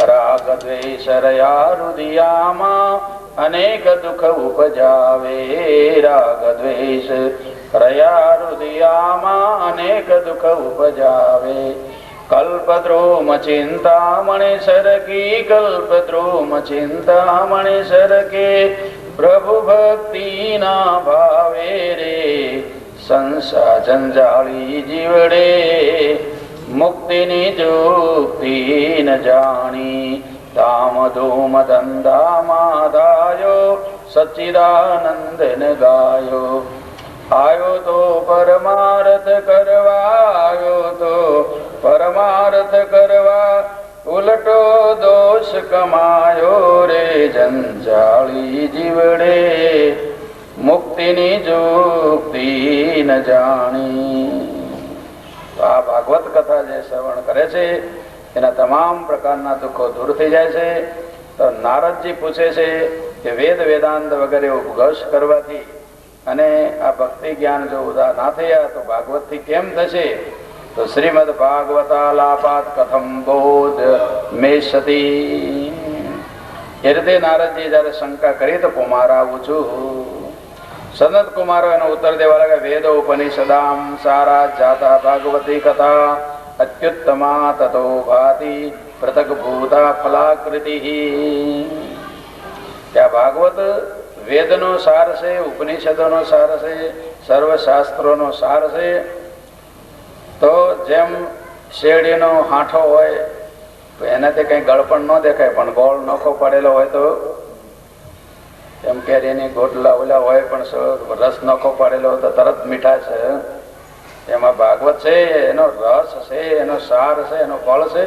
રાગ દ્વેષ રયા રુદિયામાં અનેક દુઃખ ઉપજાવે. રાગ દ્વેષ રયા રુદિયામાં અનેક દુઃખ ઉપજાવે. કલ્પદ્રોમ ચિંતામણી સરકી, કલ્પદ્રોમ ચિંતામણી સરકે પ્રભુ ભક્તિ ના ભાવે રે સંસાર જંજાળી જીવડે મુક્તિની જોક્તિ ન જાણી. ધામ ધૂમ ધંધા માધાયો સચ્ચિદાનંદ ન ગાયો. આયો તો પરમાર્થ કરવા, આયો તો પરમાર્થ કરવા ઉલટો દોષ કમાયો રે જંજાળી જીવડે મુક્તિની જોક્તિ ન જાણી. આ ભાગવત કથા જે શ્રવણ કરે છે એના તમામ પ્રકારના દુઃખો દૂર થઈ જાય છે. તો નારદજી પૂછે છે કે વેદ વેદાંત વગેરે ઉપઘર્ષ કરવાથી અને આ ભક્તિ જ્ઞાન જો ઉદા ના થયા તો ભાગવત થી કેમ થશે? તો શ્રીમદ ભાગવતાલાપાત કથમ બોધ મેષતી. એ રીતે નારદજી જયારે શંકા કરી તો કુમાર આવું છું. સનત કુમારો એનો ઉત્તર દેવા લાગે. વેદો ઉપનિષદામ સારા જાતા ભાગવતી કથા અત્યુત્તમા તતો ભાતિ પૃથક ભૂતા ફલાકૃતિ. ત્યાં ભાગવત વેદનો સાર છે, ઉપનિષદોનો સાર છે, સર્વશાસ્ત્રોનો સાર છે. તો જેમ શેરડીનો હાંઠો હોય તો એનાથી કઈ ગળપણ ન દેખાય, પણ ગોળ નોખો પડેલો હોય તો એમ કેરીની ગોટલા ઓલા હોય પણ રસ નોખો પડેલો હોય તો તરત મીઠા છે. એમાં ભાગવત છે, એનો રસ છે, એનો સાર છે, એનો ફળ છે.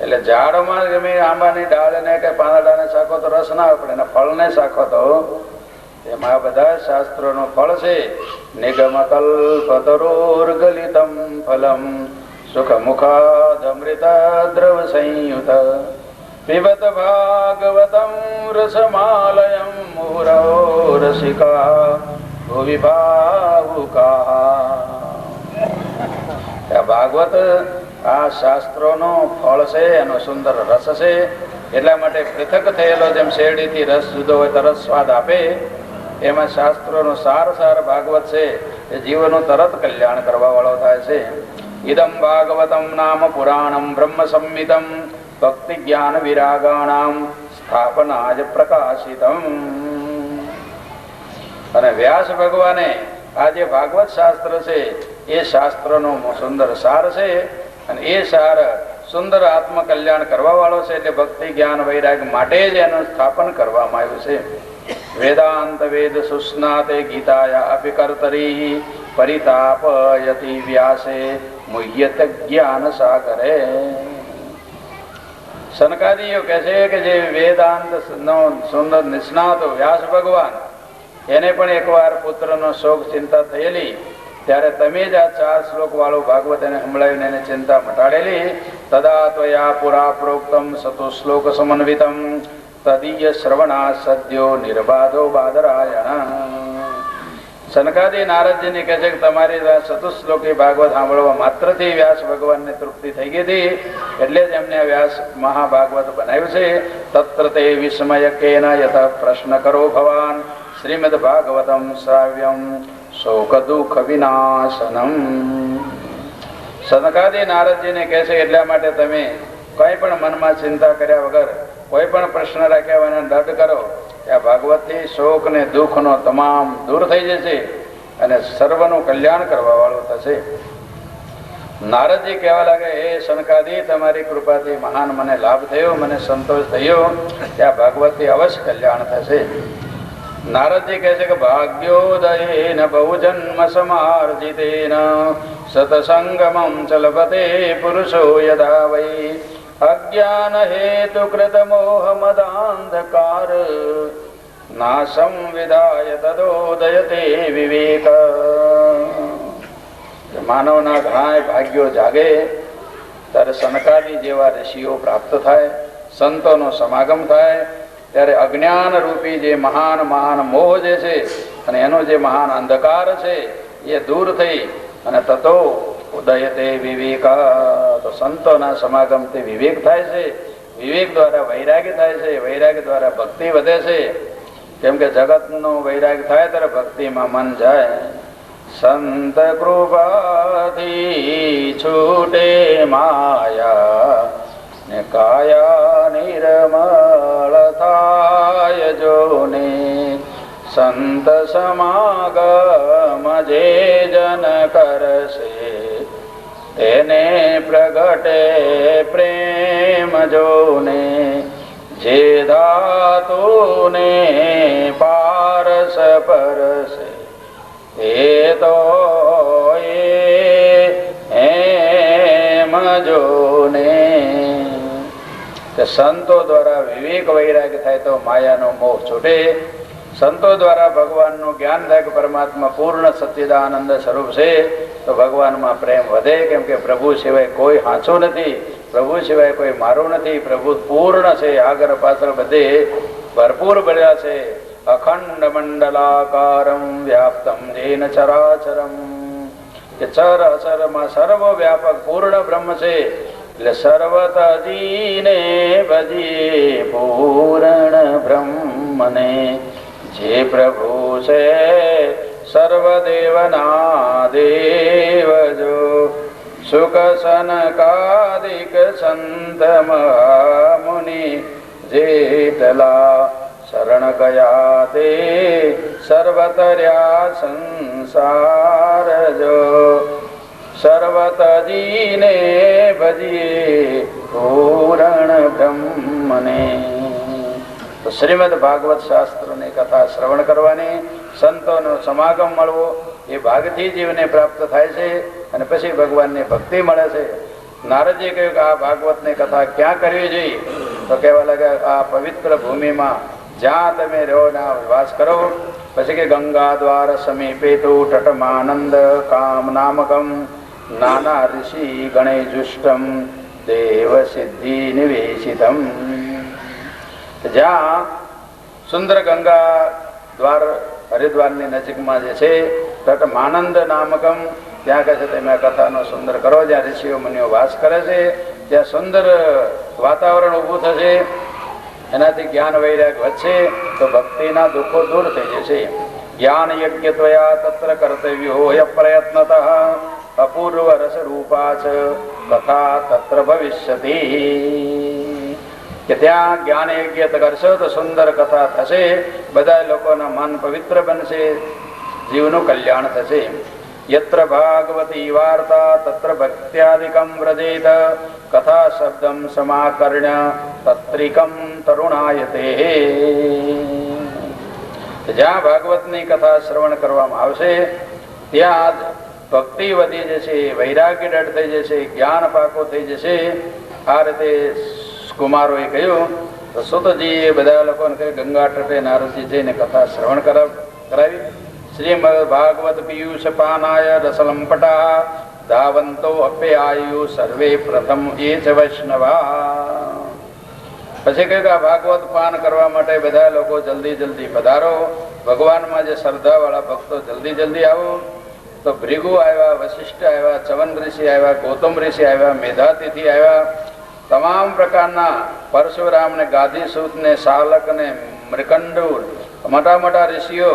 એટલે ઝાડમાં તમે આંબાની ડાળને કે પાંદડાને શાખો તો રસ ના આવે, પણ એના ફળને શાખો તો એમાં બધા શાસ્ત્રોનું ફળ છે. નિગમ કલ્પતરોર ગલિતમ ફલમ સુખ મુખાદમૃત દ્રવ સંયુત પિબત ભાગવતમ રસમાલયમ મુહુરો રસિકા ભુવિ ભાવુકા. ભાગવત આ શાસ્ત્રોનો ફળ છે, એનો સુંદર રસ છે. એટલા માટે પૃથક થયેલો જેમ શેરડીથી રસ જુદો હોય તરત સ્વાદ આપે, એમાં શાસ્ત્રોનો સાર સાર ભાગવત છે એ જીવનું તરત કલ્યાણ કરવા વાળો થાય છે. ઇદમ ભાગવતમ નામ પુરાણમ બ્રહ્મ સંહિતમ ભક્તિ જ્ઞાન વિરાગાણામ સ્થાપનાય પ્રકાશિતમ. અને વ્યાસ ભગવાને આ જે ભાગવત શાસ્ત્ર છે એ શાસ્ત્રનો સુંદર સાર છે. અને એ સાર સુંદર આત્મકલ્યાણ કરવા વાળો છે. એટલે ભક્તિ જ્ઞાન વૈરાગ માટે જ એનું સ્થાપન કરવામાં આવ્યું છે. વેદાંત વેદ સુસ્નાતે ગીતાયા અપિકર્તરી પરિતાપયતિ વ્યાસે મુહ્યત જ્ઞાન સાગરે. સનકાદીઓ કહે છે કે જે વેદાંત નો સુંદર નિષ્ણાત વ્યાસ ભગવાન, એને પણ એકવાર પુત્રનો શોક ચિંતા થયેલી ત્યારે તમે જ આ 4 શ્લોક વાળું ભાગવત એને સંભળાવીને એને ચિંતા મટાડેલી. તદા ત્વયા પુરા પ્રોક્તમ સતો શ્લોક સમન્વિતમ તદીય શ્રવણા સદ્યો નિર્બાધો બાદરાયણ. સનકાદી નારદજીને કહે છે કે તમારી ચતુશ્લોકી ભાગવત સાંભળવા માત્રથી વ્યાસ ભગવાનને તૃપ્તિ થઈ ગઈ હતી, એટલે જ એમને વ્યાસ મહાભાગવત બનાવ્યું છે. તત્ર તે વિસ્મય કેન યત પ્રશ્ન કરો ભવાન શ્રીમદ ભાગવતમ શ્રાવ્યમ શોક દુઃખ વિનાશનમ. સનકાદી નારદજીને કહે છે એટલા માટે તમે કઈ પણ મનમાં ચિંતા કર્યા વગર કોઈ પણ પ્રશ્ન રાખ્યા વગર દઢ કરો. આ ભાગવતથી શોક ને દુઃખ નો તમામ દૂર થઈ જશે અને સર્વનું કલ્યાણ કરવા વાળું થશે. નારદજી કહેવા લાગે, હે સનકાદી, તમારી કૃપાથી મહાન મને લાભ થયો, મને સંતોષ થયો, ત્યાં ભાગવતથી અવશ્ય કલ્યાણ થશે. નારદજી કહે છે કે ભાગ્યોદયેન બહુજન્મ સમાર્જિતેન સતસંગમં ચલપતે પુરુષો યદા વૈ અજ્ઞાન હેતુ કૃત મોહ મદાંધકાર નાશમ વિધાય તદોદયતે વિવેક. માનવના ઘણા ભાગ્યો જાગે ત્યારે સનકાદી જેવા ઋષિઓ પ્રાપ્ત થાય, સંતોનો સમાગમ થાય, ત્યારે અજ્ઞાન રૂપી જે મહાન મહાન મોહ જે છે અને એનો જે મહાન અંધકાર છે એ દૂર થઈ અને તતો ઉદયતે વિવેક. તો સંતોના સમાગમથી વિવેક થાય છે, વિવેક દ્વારા વૈરાગ્ય થાય છે, વૈરાગ્ય દ્વારા ભક્તિ વધે છે. કેમ કે જગતનો વૈરાગ્ય થાય ત્યારે ભક્તિમાં મન જાય. સંત કૃપાથી છૂટે માયા ને કાયા નિર્મળ થાય જોને સંત સમાગમ જે જન કરશે તેને પ્રગટે પ્રેમ જોને જે ધાતુને પારસ પરસે એ તો એમ જોને. સંતો દ્વારા વિવેક વૈરાગ્ય થાય તો માયાનો મોહ છૂટે. સંતો દ્વારા ભગવાનનું જ્ઞાન થાય કે પરમાત્મા પૂર્ણ સચ્ચિદાનંદ સ્વરૂપ છે તો ભગવાનમાં પ્રેમ વધે. કેમ કે પ્રભુ સિવાય કોઈ હાંચું નથી, પ્રભુ સિવાય કોઈ મારું નથી. પ્રભુ પૂર્ણ છે, આગળ પાછળ બધે ભરપૂર ભર્યા છે. અખંડ મંડલાકારમ વ્યાપ્તમ જેન ચરાચરમ, કે ચર અચરમાં સર્વ વ્યાપક પૂર્ણ બ્રહ્મ છે. એટલે સર્વતજીને ભજીએ પૂર્ણ બ્રહ્મને જે પ્રભુ છે સર્વદેવના દેવ જો. સુખ સનકાદિક સંત મહામુનિ જેતલા શરણ ગયા તે સર્વતર્યા સંસાર જો. સર્વતજીને ભજીએ પૂર્ણ બ્રહ્મને. તો શ્રીમદ ભાગવત શાસ્ત્રની કથા શ્રવણ કરવાની, સંતોનો સમાગમ મળવો એ ભાગથી જીવને પ્રાપ્ત થાય છે અને પછી ભગવાનની ભક્તિ મળે છે. નારદજી કહ્યું કે આ ભાગવતની કથા ક્યાં કરવી જોઈએ? તો કહેવા લાગ્યા, આ પવિત્ર ભૂમિમાં જ્યાં તમે રહો ના વાસ કરો. પછી કે ગંગા દ્વાર સમીપે તો તટમાનંદ કામ નામકમ નાના ઋષિ ગણેજુષ્ટમ દેવ સિદ્ધિ નિવેશિતમ. જ્યાં સુંદર ગંગા દ્વાર હરિદ્વારની નજીકમાં જે છે તટમાનંદ નામકમ, ત્યાં કહે છે તમે આ કથાનો સુંદર કરો. જ્યાં ઋષિઓ મુનિઓ વાસ કરે છે ત્યાં સુંદર વાતાવરણ ઊભું થશે, એનાથી જ્ઞાન વૈરાગ્ય વધશે તો ભક્તિના દુઃખો દૂર થઈ જશે. જ્ઞાન યજ્ઞ ત્વયા તત્ર કર્તવ્યો હોય પ્રયત્નતઃ અપૂર્વ રસ રૂપા ચ કથા તત્ર ભવિષ્યતિ. કે ત્યાં જ્ઞાન યજ્ઞ કરશો તો સુંદર કથા થશે, બધા લોકોના મન પવિત્ર બનશે, જીવનું કલ્યાણ થશે. યત્ર ભાગવતી વાર્તા તત્ર ભક્ત્યાદિકમ વ્રજેત કથા શબ્દમ સમાકર્ણ્ય તત્રિકમ તરુણાયતે. જ્યાં ભાગવતની કથા શ્રવણ કરવામાં આવશે ત્યાં ભક્તિ વધી જશે, વૈરાગ્ય દઢ થઈ જશે, જ્ઞાન પાકો થઈ જશે. આ રીતે કુમારોએ કહ્યું તો સુતજીએ બધા લોકોને કહ્યું ગંગા તટે નારદજી જઈને કથા શ્રવણ કરાવી. શ્રીમદ ભાગવત પિયુષ પાનાય રસલંપટા ધાવંતો અપ્યાયુ સર્વે પ્રથમ એ જ વૈષ્ણવા. પછી કહ્યું કે આ ભાગવત પાન કરવા માટે બધા લોકો જલ્દી જલ્દી પધારો. ભગવાનમાં જે શ્રદ્ધા વાળા ભક્તો જલ્દી જલ્દી આવો. તો ભૃગુ આવ્યા, વશિષ્ઠ આવ્યા, ચવન ઋષિ આવ્યા, ગૌતમ ઋષિ આવ્યા, મેધાતિથિ આવ્યા. તમામ પ્રકારના પરશુરામ ને ગાદીસૂત ને શાલક ને મૃકંડુ મોટા મોટા ઋષિઓ,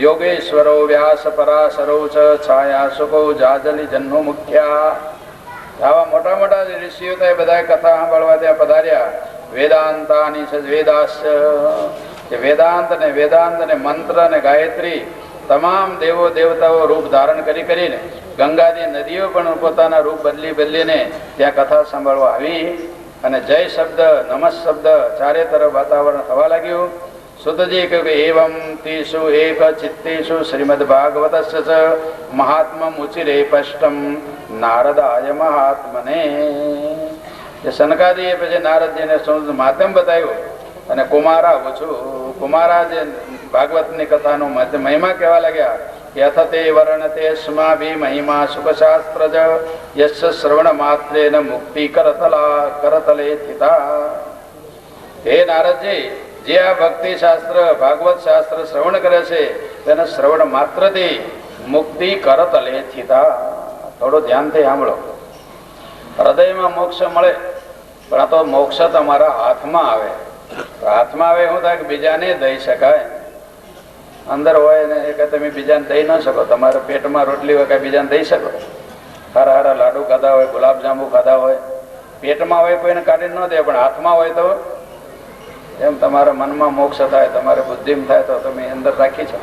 યોગેશ્વરો વ્યાસ પરાશરો ચ છાયા સુકો જાજલી જન્મો મુખ્યા, આવા મોટા મોટા ઋષિઓ તો બધા કથા સાંભળવા ત્યાં પધાર્યા. વેદાંતાની વેદાંત ને મંત્ર ને ગાયત્રી તમામ દેવો દેવતાઓ રૂપ ધારણ કરીને ગંગાજી નદીઓ પણ પોતાના રૂપ બદલીને ત્યાં કથા સાંભળવા આવી. અને જય શબ્દ, નમઃ શબ્દ ચારે તરફ વાતાવરણ થવા લાગ્યું. સુતજી કહ્યું કે એવમ તીસુ એક ચિત્તેષુ શ્રીમદ ભાગવતસ્ય મહાત્મા ઉચિરે સ્પષ્ટમ નારદાય મહાત્મને. સનકાદીએ પછી નારદજીને માધ્યમ બતાવ્યું. અને કુમારા ઓછું કુમારા જે ભાગવતની કથાનો મહિમા કહેવા લાગ્યા કે અથ તે વર્ણતે સ્માભી મહિમા સુખશાસ્ત્ર યશ શ્રવણ માત્રેન મુક્તિ કરતલે સ્થિતા. હે નારદજી, જે આ ભક્તિ શાસ્ત્ર ભાગવત શાસ્ત્ર શ્રવણ કરે છે તેના શ્રવણ માત્રથી મુક્તિ કરતલે સ્થિતા. થોડું ધ્યાનથી સાંભળો. હૃદયમાં મોક્ષ મળે, પણ આ તો મોક્ષ તમારા હાથમાં આવે. હાથમાં આવે શું થાય કે બીજાને દઈ શકાય. અંદર હોય ને એ તમે બીજાને દઈ ન શકો. તમારા પેટમાં રોટલી હોય કે બીજાને દઈ શકો. હારા હારા લાડુ ખાધા હોય, ગુલાબજાંબુ ખાધા હોય, પેટમાં હોય કોઈને કાઢીને ન દે, પણ હાથમાં હોય તો એમ તમારા મનમાં મોક્ષ થાય, તમારે બુદ્ધિમાં થાય તો તમે અંદર રાખી શકો.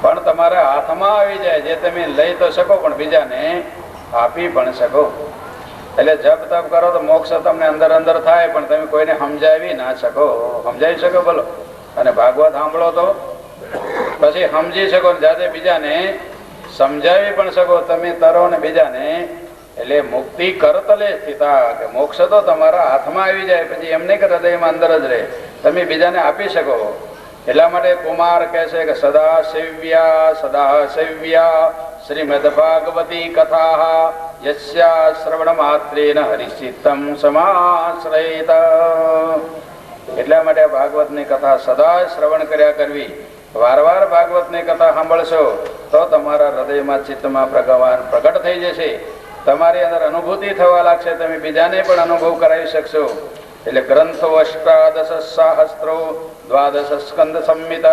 પણ તમારા હાથમાં આવી જાય જે તમે લઈ તો શકો પણ બીજાને આપી પણ શકો. એટલે જપ તપ કરો તો મોક્ષ તમને અંદર અંદર થાય, પણ તમે કોઈને સમજાવી ના શકો. સમજાવી શકો બોલો. અને ભાગવત સાંભળો તો પછી સમજી શકો, જાતે બીજાને સમજાવી પણ શકો. તમે તરો ને બીજાને. એટલે મુક્તિ કરતલે સ્થિતા, કે મોક્ષ તો તમારા હાથમાં આવી જાય. પછી એમને કે હૃદયમાં અંદર જ રહે, તમે બીજાને આપી શકો. એટલા માટે કુમાર કહે છે કે સદા સેવ્યા શ્રીમદ ભાગવતી કથા યસ્યા શ્રવણ માત્રેન હરિચિત્તમ સમાશ્રયેત. એટલા માટે ભાગવતની કથા સદા શ્રવણ કર્યા કરવી. વારવાર ભાગવતની કથા સાંભળશો તો તમારા હૃદયમાં ચિત્તમાં ભગવાન પ્રગટ થઈ જશે. તમારી અંદર અનુભૂતિ થવા લાગશે. તમે બીજાને પણ અનુભવ કરાવી શકશો. એટલે ગ્રંથો અષ્ટાદશ સહસ્ત્રો 12 સ્કંદ સંમિત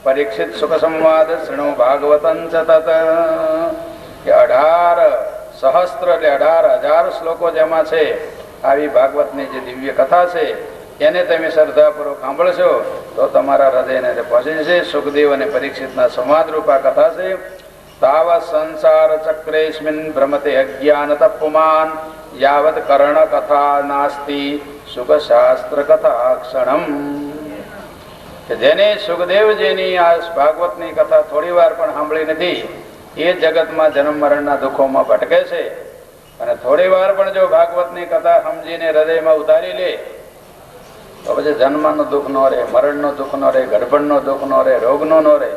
પરીક્ષિત સુખ સંવાદ શૃણુ ભાગવતં સતત. 18 સહસ્ત્ર એટલે 18,000 શ્લોકો જેમાં છે. આવી ભાગવતની જે દિવ્ય કથા છે એને તમે શ્રદ્ધાપૂર્વક સાંભળશો તો તમારા હૃદયને પહોંચી જશે. સુખદેવ અને પરીક્ષિતના સંવાદ રૂપા કથા છે. તાવ સંસાર ચક્રેસ્મિન ભ્રમતે અજ્ઞાન તપમાન યાવત કર્ણ કથા નાસ્તિ સુખ શાસ્ત્ર કથા ક્ષણમ. જેને સુખદેવજીની આ ભાગવતની કથા થોડી વાર પણ સાંભળી નથી એ જગતમાં જન્મ મરણના દુઃખોમાં ભટકે છે. અને થોડી વાર પણ જો ભાગવતની કથા સમજીને હૃદયમાં ઉતારી લે તો પછી જન્મનું દુઃખ ન રહે, મરણનું દુઃખ ન રહે, ગડબડનું દુઃખ ન રહે, રોગનું ન રહે.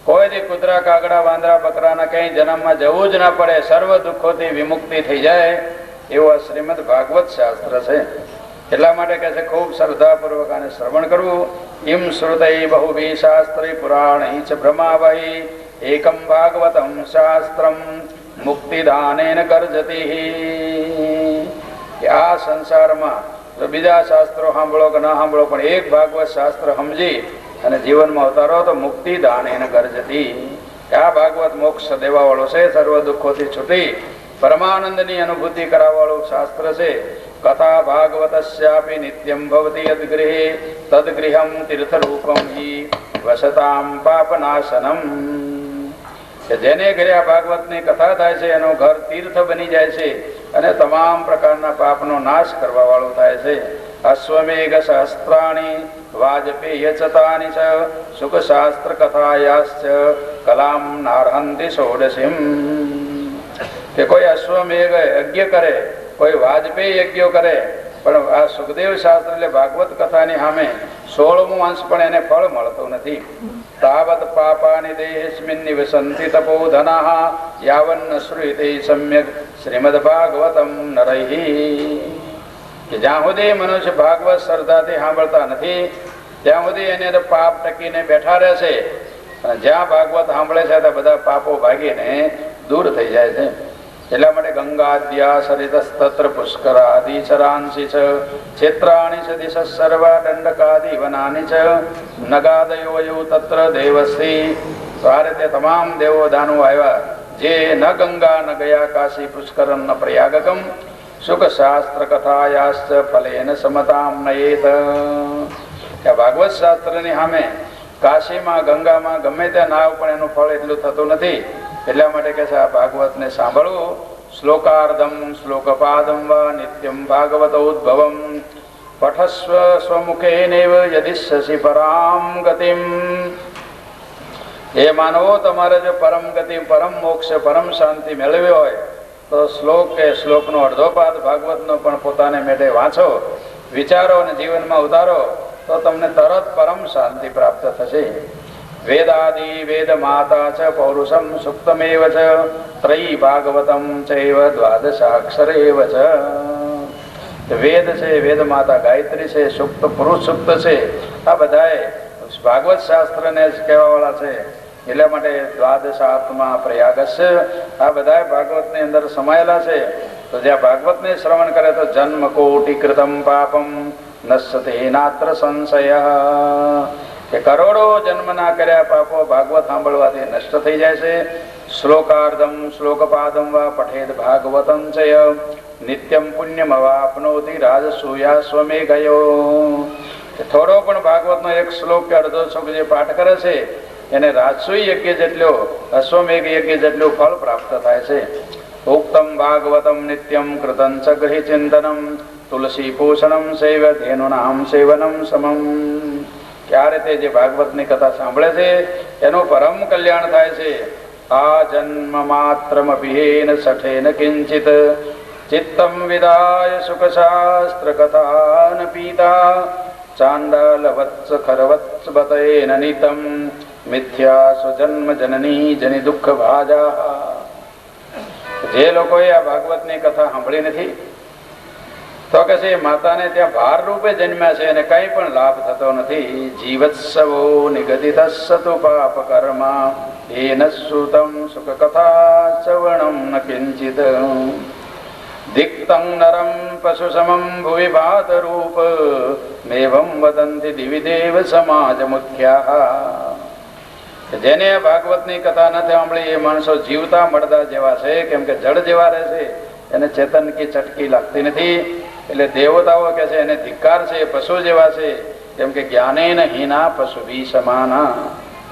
કોઈ દી કૂતરા કાગડા વાંદરા બકરાના કઈ જન્મમાં જવું જ ના પડે. સર્વ દુઃખોથી વિમુક્તિ થઈ જાય એવું શ્રીમદ ભાગવત શાસ્ત્ર છે. એટલા માટે કહે છે ખૂબ શ્રદ્ધાપૂર્વક આને શ્રવણ કરવું. ઇમ શ્રુતૈ બહુભિઃ શાસ્ત્રૈઃ પુરાણૈઃ ચ ભ્રમાવૈ એકમ ભાગવતમ શાસ્ત્રમ મુક્તિદાનેન ગર્જતિ. આ સંસારમાં તો બીજા શાસ્ત્રો સાંભળો કે ના સાંભળો, પણ એક ભાગવત શાસ્ત્ર સમજી અને જીવનમાં ઉતારો તો મુક્તિદાનેન ગર્જતિ. આ ભાગવત મોક્ષ દેવા વાળો છે. સર્વ દુઃખોથી છૂટી પરમાનંદની અનુભૂતિ કરાવવા વાળું શાસ્ત્ર છે. કથા ભાગવતસ્યાપી નિત્યમ ભવતિ યદ્ગૃહે તદ્ગૃહમ તીર્થરૂપમ હિ વસતામ પાપનાશનમ. કે જેને ઘરે આ ભાગવતની કથા થાય છે એનું ઘર તીર્થ બની જાય છે અને તમામ પ્રકારના પાપનો નાશ કરવા વાળું થાય છે. અશ્વમેઘ સહસ્ત્રાણી વાજપેય ચતાની ચ સુખ શાસ્ત્ર કથાયાશ્ચ કલામ નારહંતિ ષોડશીમ. કે કોઈ અશ્વમેઘ યજ્ઞ કરે, કોઈ વાજપેયી યજ્ઞો કરે, પણ આ સુખદેવ શાસ્ત્ર એટલે ભાગવત કથાની સામે 16મું અંશ પણ એને ફળ મળતું નથી. તાવત પાપાની દેહેસ્મિન નિવસંતિ તપોધનાઃ યાવન્ન શ્રુયતે સમ્યક શ્રીમદ ભાગવતમ નરૈહી, કે જ્યાં સુધી મનુષ્ય ભાગવત શ્રદ્ધાથી સાંભળતા નથી ત્યાં સુધી એની અંદર પાપ ટકીને બેઠા રહેશે. અને જ્યાં ભાગવત સાંભળે છે ત્યાં બધા પાપો ભાગીને દૂર થઈ જાય છે. એટલા માટે ગંગાદ્યા સરિતસ્તત્ર પુષ્કરાદિ ચરાંસી ચ ક્ષેત્રાણી ચ દિશ સર્વા દંડકાદિ વનાની ચ નગાદયો યૌ તત્ર દેવશ્રી. તો આ રીતે તમામ દેવો દાનો આવ્યા જે ન ગંગા ન ગયા કાશી પુષ્કરમ ન પ્રયાગકમ સુખ શાસ્ત્ર કથાયાશ્ચ ફલેન સમતામ નયેત. ભાગવત શાસ્ત્રની સામે કાશીમાં ગંગામાં ગમે ત્યાં નાવ પણ એનું ફળ એટલું થતું નથી. એટલા માટે કે છે આ ભાગવતને સાંભળવું. શ્લોકાર્ધમ શ્લોકપાદમ વા નિત્યમ ભાગવત ઉદ્ભવમ પઠસ્વ સ્વમુખેનૈવ યદિષ્યસી પરામ ગતિમ. એ માનવો, તમારે જો પરમ ગતિ, પરમ મોક્ષ, પરમ શાંતિ મેળવી હોય તો શ્લોક કે શ્લોકનો અડધો પાદ ભાગવતનો પણ પોતાને મેળે વાંચો, વિચારો અને જીવનમાં ઉતારો તો તમને તરત પરમ શાંતિ પ્રાપ્ત થશે. વેદાદિ વેદ માતા ચ પૌરુષમ સુક્તમેવ ચ ત્રયી ભાગવતમ ચૈવ દ્વાદશાક્ષરેવ ચ. વેદ છે, વેદ માતા ગાયત્રી છે, સુક્ત પુરુષ સુક્ત છે, આ બધાએ ભાગવત શાસ્ત્રને જ કહેવા વાળા છે. એટલા માટે દ્વાદશાત્મા પ્રયાગસ્ય, આ બધા ભાગવતની અંદર સમાયેલા છે. તો જ્યાં ભાગવતને શ્રવણ કરે તો જન્મ કોટિ કૃતમ પાપમ નશ્યતે નાત્ર સંશય. કે કરોડો જન્મના કર્યા પાપો ભાગવત સાંભળવાથી નષ્ટ થઈ જાય છે. શ્લોકાર્ધમ શ્લોકપાદમ વા પઠેદ ભાગવતમ ચય નિત્યમ પુણ્યમ અવાપ્નોતિ રાજસૂયા સ્વમે ગયો. થોડો પણ ભાગવતનો એક શ્લોક કે અડધો શ્લોક જે પાઠ કરે છે એને રાજસૂય યજ્ઞ જેટલો, અશ્વમેઘ યજ્ઞ જેટલું ફળ પ્રાપ્ત થાય છે. ઉક્તમ ભાગવતમ નિત્યમ કૃતં ચ ગૃહી ચિંતનમ તુલસી પોષણમ સૈવ ધેનુનામ સેવનમ સમમ. કે આ રીતે જે ભાગવતની કથા સાંભળે છે એનું પરમ કલ્યાણ થાય છે. આ જન્મ માત્રમપિહેન સઠેન કિંચિત ચિત્તમ વિદાય સુખ શાસ્ત્ર કથાન પીતા ચાંડાલ વત્સ ખરવત્સ બતેન નિતમ મિથ્યા સ્વજન્મ જનની જની દુઃખ ભાજા. જે લોકોએ આ ભાગવતની કથા સાંભળી નથી તો કે છે માતાને ત્યાં ભાર રૂપે જન્મ્યા છે અને કઈ પણ લાભ થતો નથી. જીવત્સવો નિગદિતસ્સતુ પાપ કર્મા એન સુતમ સુખ કથા શ્રવણમ ન કિંચિત દિક્તં નરમ પશુ સમમ ભુવિ ભાત રૂપ મેવમ વદંતિ દિવિ દેવ સમાજ મુખ્યા. જેને ભાગવતની કથા નથી સાંભળી એ માણસો જીવતા મળતા જેવા છે, કેમ કે જડ જેવા રહે છે, એને ચેતન કી ચટકી લાગતી નથી. એટલે દેવતાઓ કે છે એને ધિક્કાર છે, પશુ જેવા છે, કેમ કે જ્ઞાનેન હીના પશુ ભી સમાના.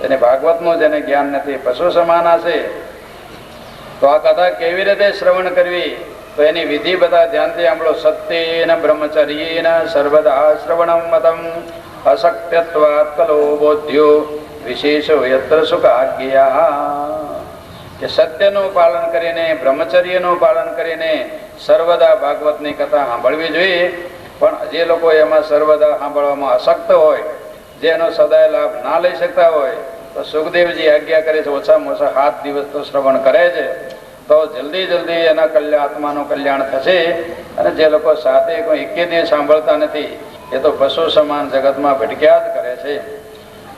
એને ભાગવતનું જેને જ્ઞાન નથી પશુ સમાના છે. તો આ કથા કેવી રીતે શ્રવણ કરવી તો એની વિધિ બધા ધ્યાનથી સાંભળો. સત્યેન બ્રહ્મચર્યેન સર્વદા શ્રવણમ મતમ અશક્યત્વાત કલો બોધ્યો વિશેષો યત્ર સુખ આજ્ઞા. કે સત્યનું પાલન કરીને, બ્રહ્મચર્યનું પાલન કરીને સર્વદા ભાગવતની કથા સાંભળવી જોઈએ. પણ જે લોકો એમાં સર્વદા સાંભળવામાં અશક્ત હોય, જેનો સદાય લાભ ના લઈ શકતા હોય, તો સુખદેવજી આજ્ઞા કરે છે ઓછામાં ઓછા 7 દિવસ તો શ્રવણ કરે છે, તો જલ્દી જલ્દી એના આત્માનું કલ્યાણ થશે. અને જે લોકો સાથે કોઈ 1 દિવસ સાંભળતા નથી એ તો પશુ સમાન જગતમાં ભટક્યા જ કરે છે.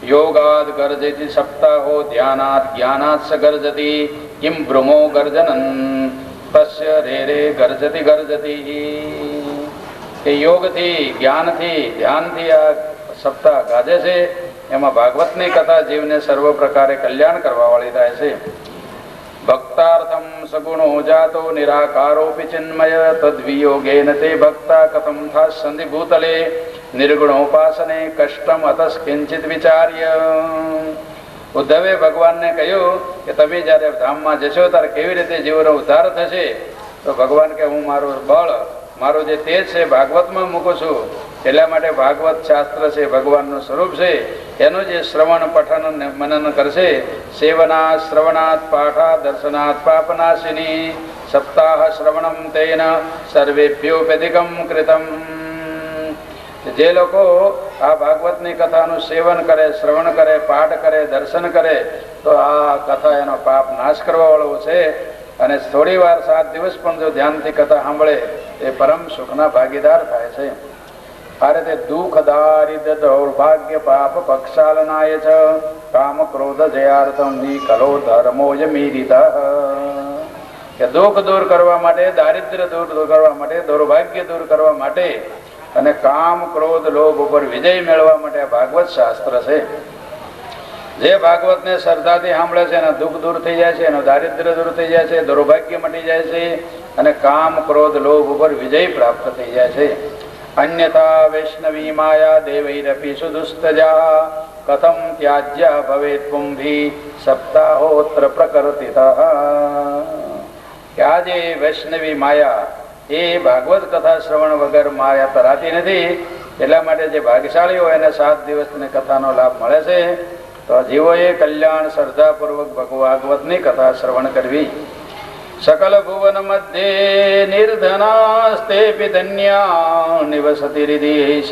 યોગાદ ગર્જતી સપ્તાહો ધ્યાનાત જ્ઞાનાત સ ગર્જતી કિમ ભ્રમો ગર્જનન તસ્ય રે રે ગર્જતી ગર્જતી. કે યોગથી, જ્ઞાનથી, ધ્યાનથી આ સપ્તાહ ગાજે છે. એમાં ભાગવતની કથા જીવને સર્વ પ્રકારે કલ્યાણ કરવા વાળી થાય છે. ભક્તાર્થમ સગુણો જાતો નિરાકારોપી ચિન્મય તદ્વિયોગેન તે ભક્તા કથમ થાસ્યન્તિ ભૂતલે નિર્ગુણોપાસને કષ્ટમ અતસ કિંચિત વિચાર્ય. ઉદ્ધવે ભગવાનને કહ્યું કે તમે જયારે ધામમાં જશો ત્યારે કેવી રીતે જીવનો ઉદ્ધાર થશે? તો ભગવાન કે હું મારું બળ, મારું જે તેજ છે ભાગવતમાં મૂકું છું. એટલા માટે ભાગવત શાસ્ત્ર છે, ભગવાનનું સ્વરૂપ છે, એનું જે શ્રવણ પઠન મનન કરશે. સેવના શ્રવણાત પાઠા દર્શનાત પાપનાશિની સપ્તાહ શ્રવણમ તેન સર્વેભ્યોપધિકમ કૃતમ. જે લોકો આ ભાગવતની કથાનું સેવન કરે, શ્રવણ કરે, પાઠ કરે, દર્શન કરે તો આ કથા એનો પાપ નાશ કરવા વાળો છે. અને થોડી વાર 7 દિવસ પણ જો ધ્યાનથી કથા સાંભળે એ પરમ સુખના ભાગીદાર થાય છે. આ રીતે દુઃખ દારિદ્ર દૌર્ભાગ્ય પાપ પક્ષાલનાય છે કામ ક્રોધ જયાર્થમ નિકલો ધર્મો મીરિત. કે દુઃખ દૂર કરવા માટે, દારિદ્ર્ય દૂર કરવા માટે, દૌર્ભાગ્ય દૂર કરવા માટે અને કામ ક્રોધ લોભ ઉપર વિજય મેળવવા માટે આ ભાગવત શાસ્ત્ર છે. જે ભાગવતને શ્રદ્ધાથી સાંભળે છે એના દુઃખ દૂર થઈ જાય છે, એનું દારિદ્ર્ય દૂર થઈ જાય છે, દૌર્ભાગ્ય મટી જાય છે અને કામ ક્રોધ લોભ ઉપર વિજય પ્રાપ્ત થઈ જાય છે. અન્યથા વૈષ્ણવી માયા દેવૈરપી સુદુસ્તજા કથમ ત્યાજ્યા ભવેત પુંભી સપ્તાહોત્ર પ્રકૃતિતઃ. કે આજે વૈષ્ણવી માયા એ ભાગવત કથા શ્રવણ વગર માયા તરાતી નથી. એટલા માટે જે ભાગ્યશાળી હોય એને 7 દિવસની કથાનો લાભ મળે છે. તો જીવોએ કલ્યાણ શ્રદ્ધાપૂર્વક ભાગવતની કથા શ્રવણ કરવી. સકલ ભુવન મધ્યે નિર્ધનાસ્તે ધન્યા નિવસતિ હૃદય